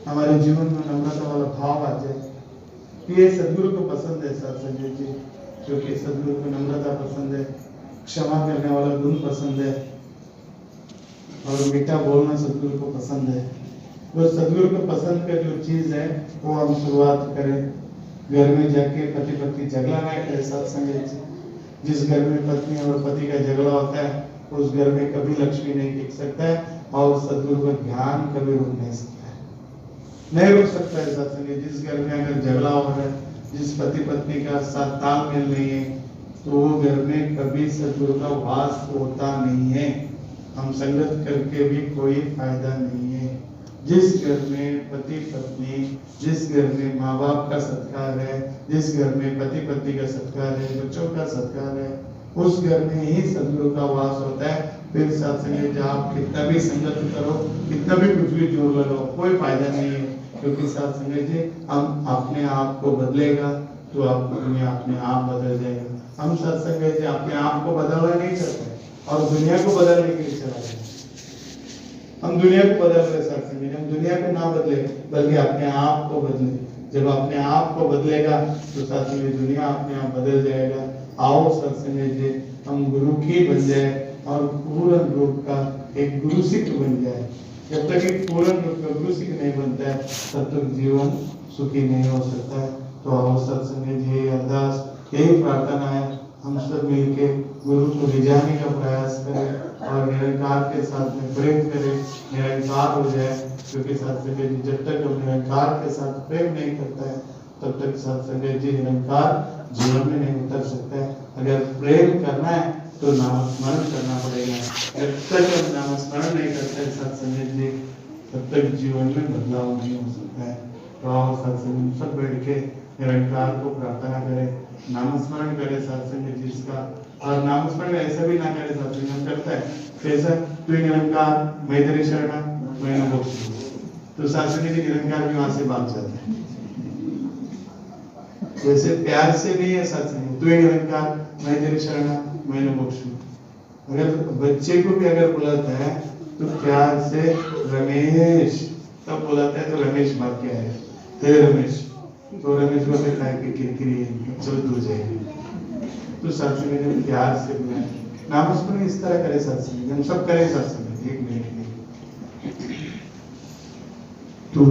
हमारे जीवन में नम्रता वाला भाव आ जाए। ये सदगुरु को पसंद है सत्संग जी, क्योंकि सदगुरु को नम्रता पसंद है, क्षमा करने वाला गुण पसंद है और मीठा बोलना सदगुरु को पसंद है। वो सदगुरु को पसंद का जो चीज है वो हम शुरुआत करें। घर में जाके पति पत्नी झगड़ा ना करे सत्संग जी। जिस घर में पत्नी और पति का झगड़ा होता है उस घर में कभी लक्ष्मी नहीं टिक सकता है और सदगुरु का ध्यान कभी रुक नहीं सकता है, नहीं रुक सकता है सत्संग। जिस घर में अगर झगड़ा हो रहा है, जिस पति पत्नी का साथ तालमेल नहीं है, तो वो घर में कभी सदगुरु का वास होता नहीं है। हम संगत करके भी कोई फायदा नहीं है। जिस घर में पति पत्नी, जिस घर में माँ बाप का सत्कार है, जिस घर में पति पत्नी का सत्कार है, बच्चों का सत्कार है, उस घर में ही सदगुरु का वास होता है। फिर सत्संग आप कितना भी संगत करो, कितना भी कुछ भी जोर लगाओ, कोई फायदा नहीं है। क्योंकि सत्संग जी हम अपने आप को बदलेगा तो आपको दुनिया अपने आप बदल जाएगा। हम सत्संग जी अपने आप को बदलना नहीं चाहते और दुनिया को बदलने के लिए चला जाए। हम दुनिया को बदल रहे सत्संग, हम दुनिया को ना बदले बल्कि अपने आप को बदले। जब अपने आप को बदलेगा तो सत्संग दुनिया अपने आप बदल जाएगा। आओ सत्संग जी हम गुरु की बन जाए और पूर्ण रूप का एक गुरु सिख बन जाए। जब तक एक पूर्ण रूप का गुरु सिख नहीं बनता है तब तक जीवन सुखी नहीं हो सकता है। तो आओ सत्संग जी अरदास यही प्रार्थना है, हम सब मिलके गुरु को रिझाने का प्रयास करें और निरंकार के साथ में प्रेम करें, निरंकार हो जाए। क्योंकि सत्संग जी जब तक हम निरंकार के साथ प्रेम नहीं करता है तब तक सत्संग जी निरंकार जीवन में नहीं उतर सकता है। अगर प्रेम करना है तो नाम स्मरण करना पड़ेगा। जब तक हम नाम स्मरण नहीं करते सत्संग जी तब तक जीवन में बदलाव नहीं हो सकता है। तो आओ सत्संग सब बैठ के निरंकार को प्रार्थना करें, नामस्मरण करें सत्संग जिसका। और नामस्मरण ऐसा भी ना करें सत्संग हम करता है कैसा, तू निरंकार मैं तेरी शरण मैं तो सत्संग जी निरंकार भी वहां से भाग जाते हैं। वैसे प्यार से नहीं है सत्संग। तू ही निरंकार, मैं तेरी शरणा, मैं मोक्षु। अगर बच्चे को भी अगर बुलाता है तो प्यार से रमेश तब बुलाता है, तो रमेश वाक्य है, हे रमेश। तो रमेश को देखा है कि किरकिरी है, चलो दूर जाएगी। तो सत्संग में प्यार से बुलाए, नामस्मरण इस तरह करे सत्संग, हम सब करें सत्संग। एक मिनट में तू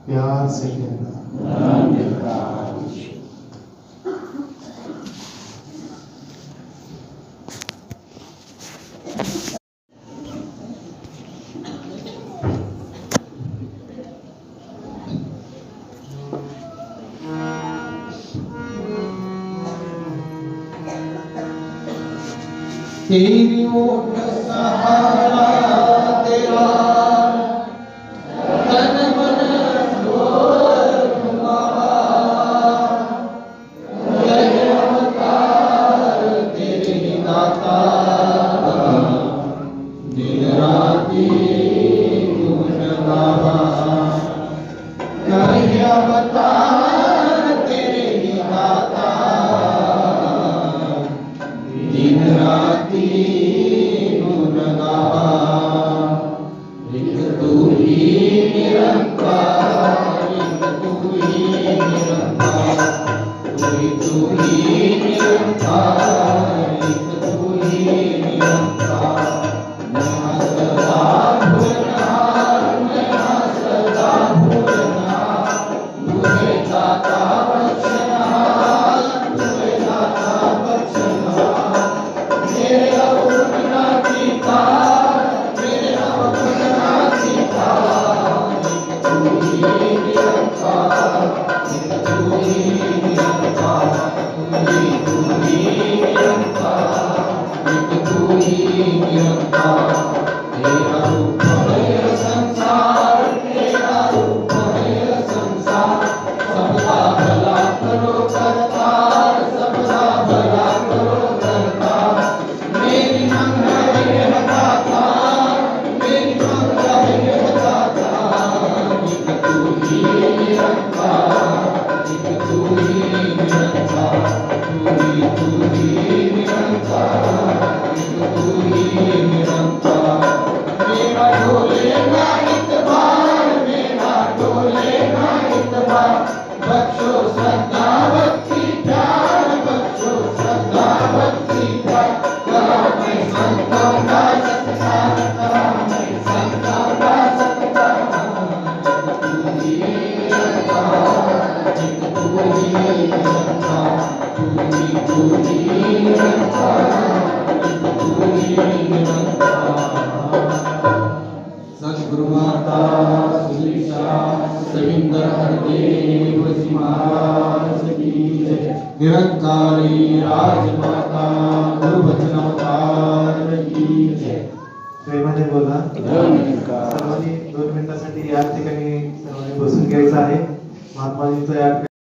प्यार से कहना। तेरी ओट सहारा तेरा तन मन डोल यह अवतार तेरे ही दाता दिन राति गुण गावा यह अवतार तेरे ही दाता दिन राति गुण गावा एक तू ही निरंकार एक तू ही निरंकार तू ही निरंकार एक तू ही निरंकार नया सदा भुवनहार नया सदा भुवनहार तुझे दाता बख्शनहार तुझे दाता बख्शनहार मेरे अपना पिता मेरे अपना पिता तू ही निरंकार तू ही निरंकार तू ही निरंकार तू ही निरंकार तेरा रूप है संसार तेरा रूप है संसार सबका भला करो करतार सबका भला करो करतार मेरी मंगल है दाता मेरी मंगल है दाता एक तू ही निरंकार एक तू ही निरंकार तू ही निरंकार एक तू ही निरंकार मेरा डोलेगा इतबार मेरा डोलेगा इतबार बख्शो श्रद्धा भक्ति प्यार बख्शो श्रद्धा भक्ति प्यार करो मैं संतों का सत्कार करो मैं संतों का सत्कार तू ही निरंकार एक तू ही निरंकार तू ही निरंकार एक तू ही निरंकार सद्गुरु माता सुलेशा सविंदर हरदेव जी महाराज की जय निरंकारी राजमाता गुरु वचन अवतार की जय प्रेमाने बोला सर्वांनी 2 मिनिटासाठी या ठिकाणी सर्वांनी बसून घ्यायचं आहे महात्माजींचं या